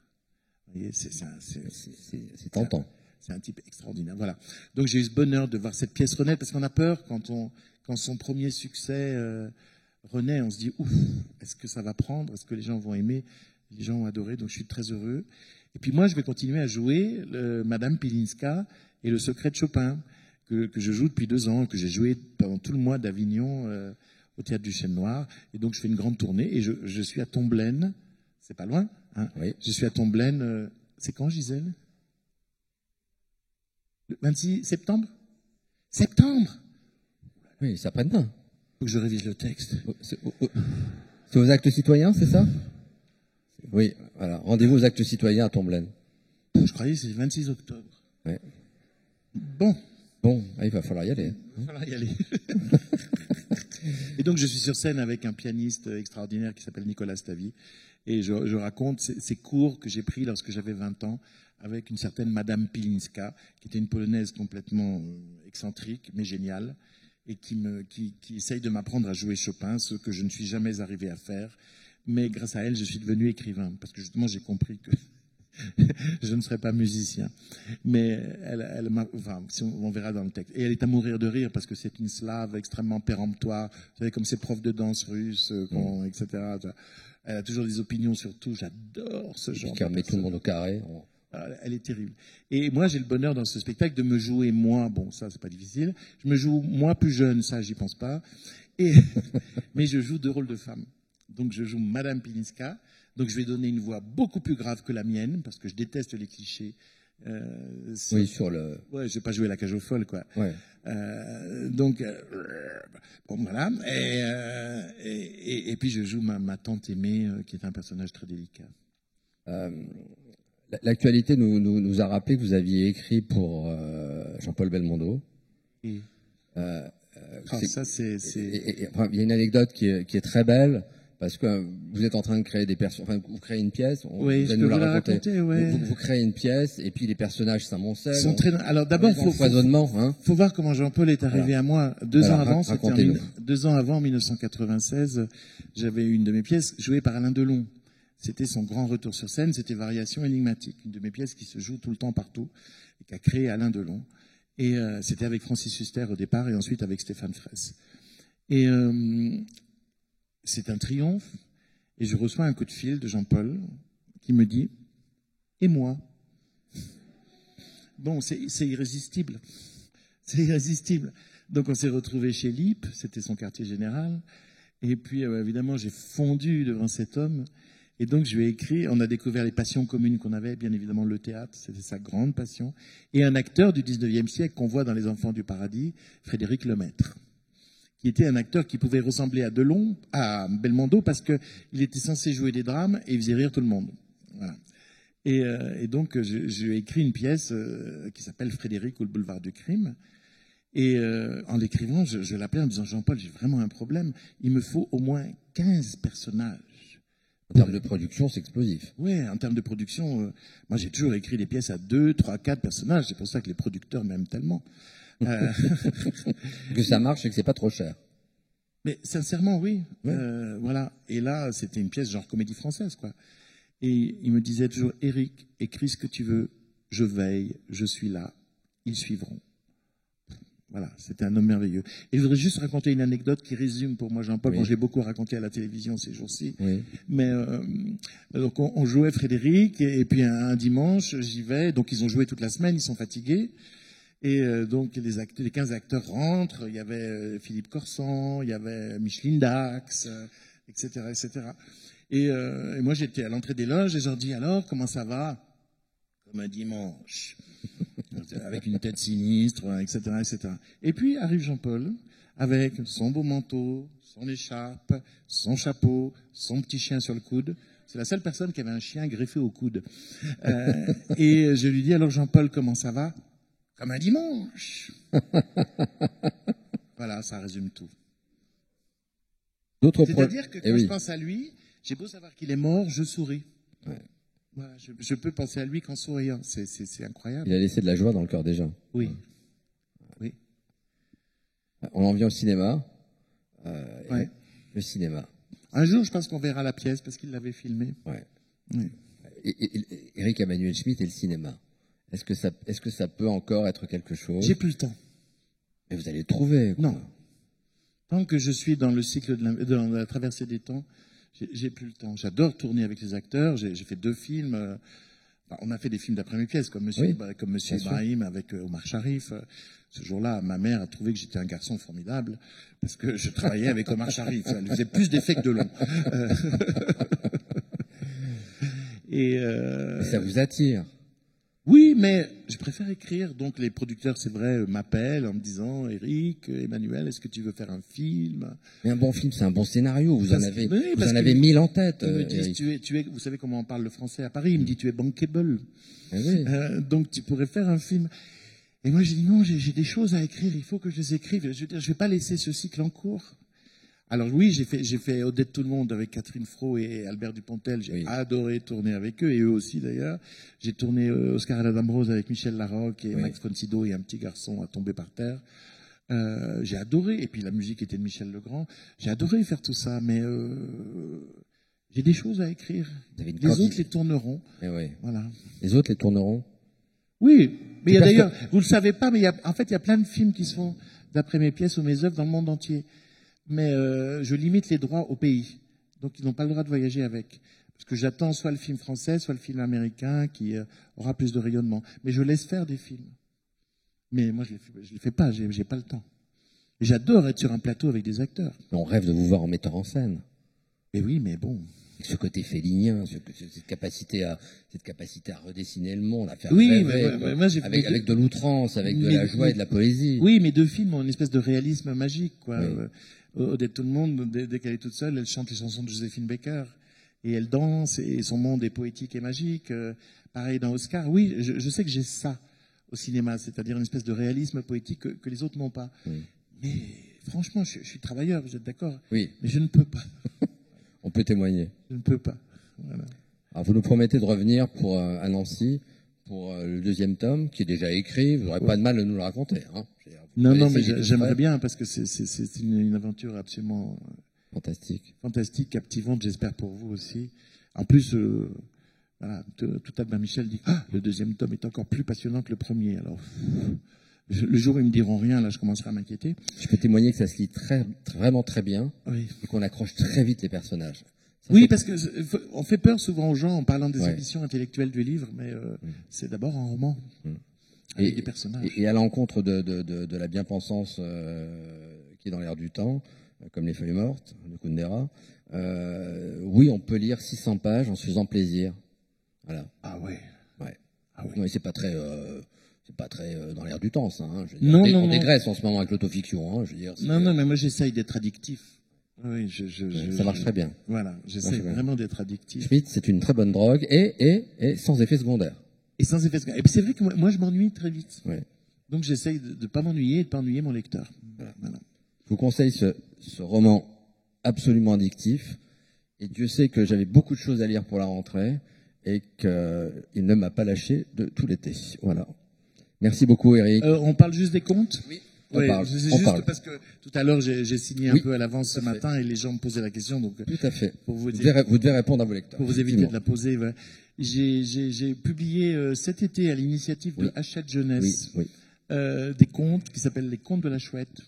B: Vous voyez, c'est
A: tentant.
B: C'est un type extraordinaire. Voilà. Donc j'ai eu ce bonheur de voir cette pièce renaître, parce qu'on a peur quand son premier succès renaît, on se dit ouf, est-ce que ça va prendre, est-ce que les gens vont aimer, les gens ont adoré, donc je suis très heureux. Et puis moi, je vais continuer à jouer Madame Pilinska et Le Secret de Chopin, que je joue depuis 2 ans, que j'ai joué pendant tout le mois d'Avignon. Au Théâtre du Chêne Noir, et donc je fais une grande tournée, et je suis à Tomblaine, c'est pas loin, hein,
A: oui.
B: Je suis à Tomblaine, c'est quand, Gisèle? Le 26 septembre? Septembre!
A: Oui, ça prenne bien.
B: Faut que je révise le texte.
A: C'est aux Actes Citoyens, c'est ça? Oui, voilà, rendez-vous aux Actes Citoyens à Tomblaine.
B: Je croyais que c'est le 26 octobre.
A: Ouais.
B: Bon,
A: il va falloir y aller.
B: Il va falloir y aller. Et donc, je suis sur scène avec un pianiste extraordinaire qui s'appelle Nicolas Stavi. Et je raconte ces cours que j'ai pris lorsque j'avais 20 ans avec une certaine Madame Pilinska, qui était une Polonaise complètement excentrique, mais géniale, et qui essaye de m'apprendre à jouer Chopin, ce que je ne suis jamais arrivé à faire. Mais grâce à elle, je suis devenu écrivain, parce que justement, j'ai compris que je ne serai pas musicien. Mais on verra dans le texte. Et elle est à mourir de rire parce que c'est une slave extrêmement péremptoire. Vous savez, comme ces profs de danse russes, etc. Elle a toujours des opinions sur tout. J'adore ce genre.
A: Qui met tout le monde au carré.
B: Elle est terrible. Et moi, j'ai le bonheur dans ce spectacle de me jouer moi. Bon, ça, c'est pas difficile. Je me joue moi plus jeune, ça, j'y pense pas. Mais je joue 2 rôles de femme. Donc, je joue Madame Pilinska. Donc, je vais donner une voix beaucoup plus grave que la mienne, parce que je déteste les clichés.
A: Oui, sur le...
B: Ouais, je vais pas jouer la cage aux folles, quoi.
A: Ouais.
B: Donc, bon, voilà. Et puis, je joue ma tante aimée, qui est un personnage très délicat.
A: L'actualité nous a rappelé que vous aviez écrit pour Jean-Paul Belmondo.
B: Et
A: ça, c'est... Il y a une anecdote qui est très belle. Parce que vous êtes en train de créer des personnages, enfin, vous créez une pièce,
B: oui,
A: vous allez nous la raconter.
B: Ouais.
A: Vous créez une pièce, et puis les personnages s'amoncellent.
B: Alors d'abord, faut voir comment Jean-Paul est arrivé à moi. 2 ans avant, c'était 2 ans avant, en 1996, j'avais une de mes pièces jouée par Alain Delon. C'était son grand retour sur scène, c'était Variation énigmatique, une de mes pièces qui se joue tout le temps partout, et qu'a créé Alain Delon. Et c'était avec Francis Huster au départ, et ensuite avec Stéphane Fraisse. Et c'est un triomphe, et je reçois un coup de fil de Jean-Paul qui me dit « Et moi ?» Bon, c'est irrésistible. C'est irrésistible. Donc on s'est retrouvés chez Lippe, c'était son quartier général, et puis évidemment j'ai fondu devant cet homme, et donc je lui ai écrit, on a découvert les passions communes qu'on avait, bien évidemment le théâtre, c'était sa grande passion, et un acteur du 19e siècle qu'on voit dans Les Enfants du Paradis, Frédéric Lemaître, qui était un acteur qui pouvait ressembler à Belmondo, parce qu'il était censé jouer des drames et il faisait rire tout le monde. Voilà. Et donc, j'ai écrit une pièce qui s'appelle Frédéric ou le boulevard du crime. Et en l'écrivant, je l'appelais en me disant « Jean-Paul, j'ai vraiment un problème. Il me faut au moins 15 personnages. »
A: En termes de production, c'est explosif.
B: Oui, en termes de production, moi j'ai toujours écrit des pièces à 2, 3, 4 personnages. C'est pour ça que les producteurs m'aiment tellement.
A: Que ça marche et que c'est pas trop cher.
B: Mais sincèrement, oui.
A: Ouais.
B: Voilà. Et là, c'était une pièce genre comédie française, quoi. Et il me disait toujours « Éric, écris ce que tu veux. Je veille, je suis là. Ils suivront. » Voilà, c'était un homme merveilleux. Et je voudrais juste raconter une anecdote qui résume pour moi Jean-Paul,
A: Oui.
B: dont j'ai beaucoup raconté à la télévision ces jours-ci.
A: Oui.
B: Mais donc on jouait Frédéric, et puis un dimanche, j'y vais. Donc ils ont joué toute la semaine, ils sont fatigués. Et donc les 15 acteurs rentrent. Il y avait Philippe Corsan, il y avait Micheline Dax, etc., etc. Et moi j'étais à l'entrée des loges et je leur dis alors comment ça va? Comme un dimanche. Avec une tête sinistre, etc., etc. Et puis arrive Jean-Paul avec son beau manteau, son écharpe, son chapeau, son petit chien sur le coude. C'est la seule personne qui avait un chien greffé au coude. Et je lui dis alors Jean-Paul, comment ça va? Comme un dimanche. Voilà, ça résume tout. C'est-à-dire que quand je pense à lui, j'ai beau savoir qu'il est mort, je souris.
A: Ouais.
B: Voilà, je peux penser à lui qu'en souriant. C'est incroyable.
A: Il a laissé de la joie dans le cœur des gens.
B: Oui. Oui.
A: On en vient au cinéma.
B: Ouais.
A: Le cinéma.
B: Un jour, je pense qu'on verra la pièce parce qu'il l'avait filmée.
A: Ouais.
B: Oui.
A: Éric Emmanuel Schmitt et le cinéma. Est-ce que ça peut encore être quelque chose?
B: J'ai plus le temps.
A: Mais vous allez le trouver. Quoi.
B: Non. Tant que je suis dans le cycle de la traversée des temps, j'ai plus le temps. J'adore tourner avec les acteurs. J'ai fait 2 films. On a fait des films d'après mes pièces, comme Monsieur Ibrahim avec Omar Sharif. Ce jour-là, ma mère a trouvé que j'étais un garçon formidable parce que je travaillais avec Omar Sharif. Elle faisait plus d'effets que de long. Et
A: ça vous attire?
B: Oui, mais je préfère écrire. Donc les producteurs, c'est vrai, m'appellent en me disant Éric, Emmanuel, est-ce que tu veux faire un film?
A: Mais un bon film, c'est un bon scénario. Vous en avez
B: 1000
A: en tête.
B: Ils me disent, vous savez comment on parle le français à Paris? Ils me disent, tu es bankable.
A: Oui.
B: Donc tu pourrais faire un film. Et moi, j'ai dit non, j'ai des choses à écrire. Il faut que je les écrive. Je veux dire, je vais pas laisser ce cycle en cours. Alors oui, j'ai fait Odette Tout le Monde avec Catherine Fro et Albert Dupontel. J'ai adoré tourner avec eux, et eux aussi d'ailleurs. J'ai tourné Oscar et la Dame Rose avec Michel Larocque et Max Concido et un petit garçon à tomber par terre. J'ai adoré, et puis la musique était de Michel Legrand. J'ai adoré faire tout ça, mais j'ai des choses à écrire. Les autres les tourneront. Voilà.
A: Les autres les tourneront.
B: Oui, mais il y a d'ailleurs, vous le savez pas, mais en fait il y a plein de films qui se font d'après mes pièces ou mes œuvres dans le monde entier. Mais je limite les droits au pays. Donc ils n'ont pas le droit de voyager avec. Parce que j'attends soit le film français, soit le film américain qui aura plus de rayonnement. Mais je laisse faire des films. Mais moi je les fais pas, j'ai pas le temps. Et j'adore être sur un plateau avec des acteurs.
A: On rêve de vous voir en metteur en scène.
B: Et oui, mais bon.
A: Ce côté félinien, cette capacité à redessiner le monde, à faire
B: rêver,
A: mais moi, avec de l'outrance, avec de la joie et de la poésie.
B: Oui, mes 2 films ont une espèce de réalisme magique, quoi. Odette Tout le Monde, dès qu'elle est toute seule, elle chante les chansons de Joséphine Baker. Et elle danse, et son monde est poétique et magique. Pareil dans Oscar. Oui, je sais que j'ai ça au cinéma, c'est-à-dire une espèce de réalisme poétique que les autres n'ont pas. Mais franchement, je suis travailleur, vous êtes d'accord?
A: Oui.
B: Mais je ne peux pas.
A: On peut témoigner.
B: Je ne peux pas. Voilà.
A: Alors, vous nous promettez de revenir à Nancy pour le 2e tome, qui est déjà écrit. Vous n'aurez pas de mal de nous le raconter. Hein.
B: Non, mais j'aimerais bien, parce que c'est une aventure absolument fantastique, captivante, j'espère pour vous aussi. En plus, voilà, tout Albin Michel dit le 2e tome est encore plus passionnant que le premier. Alors, le jour où ils me diront rien, là, je commencerai à m'inquiéter.
A: Je peux témoigner que ça se lit vraiment très bien, et qu'on accroche très vite les personnages.
B: Parce que on fait peur souvent aux gens en parlant des ambitions intellectuelles du livre, mais c'est d'abord un roman. Avec des personnages.
A: Et à l'encontre de la bien-pensance qui est dans l'air du temps, comme Les Feuilles Mortes de Kundera, oui, on peut lire 600 pages en se faisant plaisir. Voilà.
B: Ah ouais.
A: Non, mais c'est pas très dans l'air du temps, ça. Hein.
B: On
A: dégraisse en ce moment avec l'autofiction. Hein, je veux dire,
B: non, mais moi j'essaye d'être addictif. Oui,
A: ça marche très bien.
B: Voilà, j'essaye vraiment d'être addictif.
A: Schmitt, c'est une très bonne drogue et sans effet secondaire.
B: Et sans effet secondaire. Et puis c'est vrai que moi je m'ennuie très vite. Donc j'essaye de ne pas m'ennuyer et de ne pas ennuyer mon lecteur. Voilà.
A: Je vous conseille ce roman absolument addictif. Et Dieu sait que j'avais beaucoup de choses à lire pour la rentrée et qu'il ne m'a pas lâché de tout l'été. Voilà. Merci beaucoup, Éric.
B: On parle juste des comptes?
A: Oui.
B: On parle. Parce que tout à l'heure, j'ai signé un peu à l'avance ce matin et les gens me posaient la question. Donc,
A: tout à fait. Vous devez répondre à vos lecteurs.
B: Pour vous éviter de la poser, j'ai publié cet été à l'initiative de Hachette Jeunesse des contes qui s'appellent les contes de la chouette,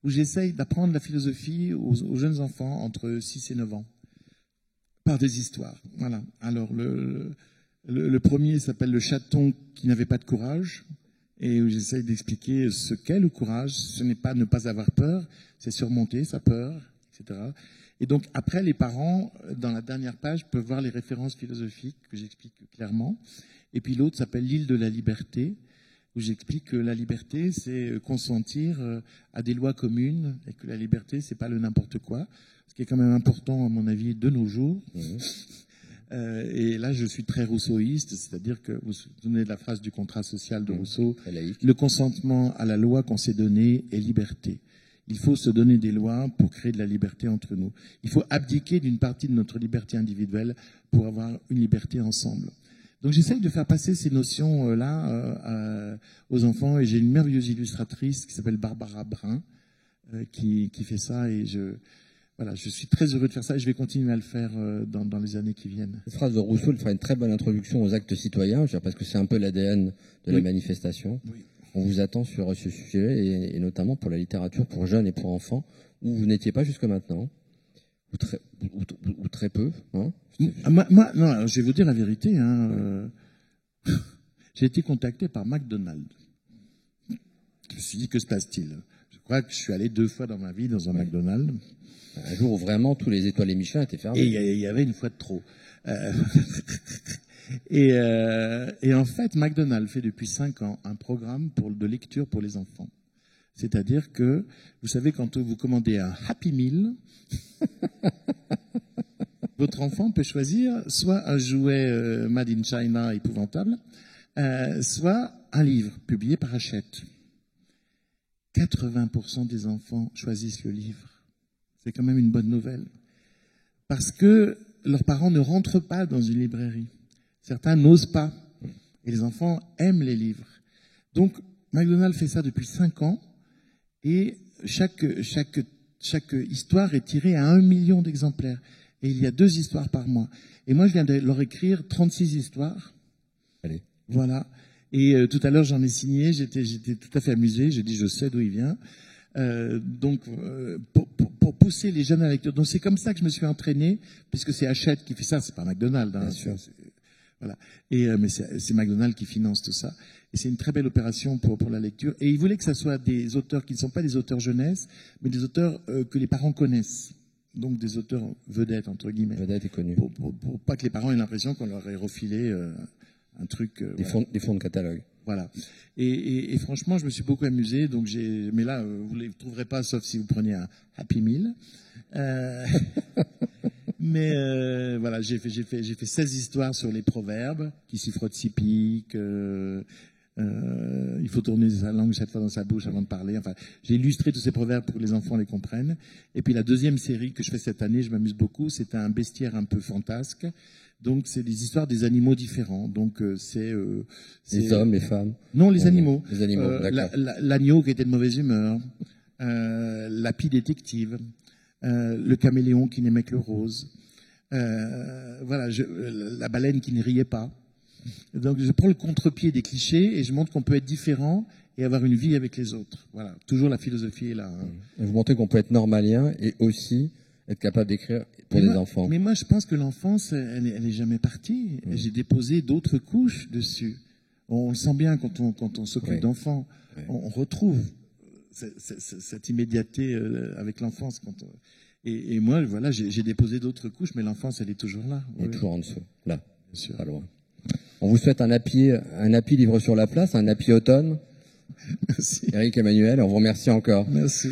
B: où j'essaye d'apprendre la philosophie aux jeunes enfants entre 6 et 9 ans, par des histoires. Voilà. Alors, le premier s'appelle Le chaton qui n'avait pas de courage, et où j'essaye d'expliquer ce qu'est le courage. Ce n'est pas ne pas avoir peur, c'est surmonter sa peur, etc. Et donc, après, les parents, dans la dernière page, peuvent voir les références philosophiques que j'explique clairement. Et puis l'autre s'appelle L'île de la liberté, où j'explique que la liberté, c'est consentir à des lois communes, et que la liberté, c'est pas le n'importe quoi, ce qui est quand même important, à mon avis, de nos jours. Et là, je suis très rousseauiste, c'est-à-dire que vous vous souvenez de la phrase du contrat social de Rousseau, le consentement à la loi qu'on s'est donné est liberté. Il faut se donner des lois pour créer de la liberté entre nous. Il faut abdiquer d'une partie de notre liberté individuelle pour avoir une liberté ensemble. Donc j'essaye de faire passer ces notions-là aux enfants, et j'ai une merveilleuse illustratrice qui s'appelle Barbara Brun qui fait ça, et voilà, je suis très heureux de faire ça, et je vais continuer à le faire dans les années qui viennent.
A: Cette phrase de Rousseau fera une très bonne introduction aux actes citoyens, parce que c'est un peu l'ADN de la manifestation. Oui. On vous attend sur ce sujet, et notamment pour la littérature pour jeunes et pour enfants, où vous n'étiez pas jusque maintenant. Ou très peu, hein.
B: Non, je vais vous dire la vérité. J'ai été contacté par McDonald's. Je me suis dit, que se passe-t-il? Je crois que je suis allé 2 fois dans ma vie dans un McDonald's.
A: Un jour où vraiment tous les étoiles et Michelin étaient fermés.
B: Et il y avait une fois de trop. Et en fait, McDonald's fait depuis 5 ans un programme de lecture pour les enfants. C'est-à-dire que, vous savez, quand vous commandez un Happy Meal, votre enfant peut choisir soit un jouet Made in China épouvantable, soit un livre publié par Hachette. 80% des enfants choisissent le livre. C'est quand même une bonne nouvelle. Parce que leurs parents ne rentrent pas dans une librairie. Certains n'osent pas. Et les enfants aiment les livres. Donc, McDonald's fait ça depuis 5 ans. Et chaque histoire est tirée à 1 million d'exemplaires. Et il y a 2 histoires par mois. Et moi, je viens de leur écrire 36 histoires.
A: Allez.
B: Voilà. Et tout à l'heure, j'en ai signé. J'étais tout à fait amusé. J'ai dit, je sais d'où il vient. Donc, pour pousser les jeunes à la lecture. Donc, c'est comme ça que je me suis entraîné, puisque c'est Hachette qui fait ça. C'est pas McDonald's. Hein,
A: bien sûr.
B: Voilà. Mais c'est McDonald's qui finance tout ça. Et c'est une très belle opération pour la lecture. Et ils voulaient que ça soit des auteurs qui ne sont pas des auteurs jeunesse, mais des auteurs que les parents connaissent. Donc des auteurs vedettes, entre guillemets.
A: Vedettes et connus.
B: Pour pas que les parents aient l'impression qu'on leur ait refilé un truc...
A: Des fonds de catalogue.
B: Voilà. Et franchement, je me suis beaucoup amusé. Donc mais là, vous ne les trouverez pas, sauf si vous preniez un Happy Meal. Mais voilà, j'ai fait 16 histoires sur les proverbes, qui s'y frottent si pique, il faut tourner sa langue chaque fois dans sa bouche avant de parler. Enfin, j'ai illustré tous ces proverbes pour que les enfants les comprennent. Et puis la deuxième série que je fais cette année, je m'amuse beaucoup, c'est un bestiaire un peu fantasque. Donc c'est des histoires des animaux différents. Donc c'est
A: les hommes, les femmes.
B: Non, les animaux.
A: Les animaux.
B: L'agneau qui était de mauvaise humeur, la pie détective, le caméléon qui n'aimait que le rose. Voilà, la baleine qui ne riait pas. Donc je prends le contre-pied des clichés et je montre qu'on peut être différent et avoir une vie avec les autres. Voilà, toujours la philosophie est là. Hein.
A: Vous montrez qu'on peut être normalien et aussi être capable d'écrire pour les enfants.
B: Mais moi, je pense que l'enfance, elle est jamais partie. J'ai déposé d'autres couches dessus. On le sent bien quand on s'occupe d'enfants. On retrouve cette immédiateté avec l'enfance. Et moi, voilà, j'ai déposé d'autres couches, mais l'enfance, elle est toujours là.
A: Elle est toujours en dessous, là,
B: bien sûr.
A: Pas loin. On vous souhaite un happy livre sur la place, un happy automne.
B: Merci.
A: Éric Emmanuel, on vous remercie encore.
B: Merci.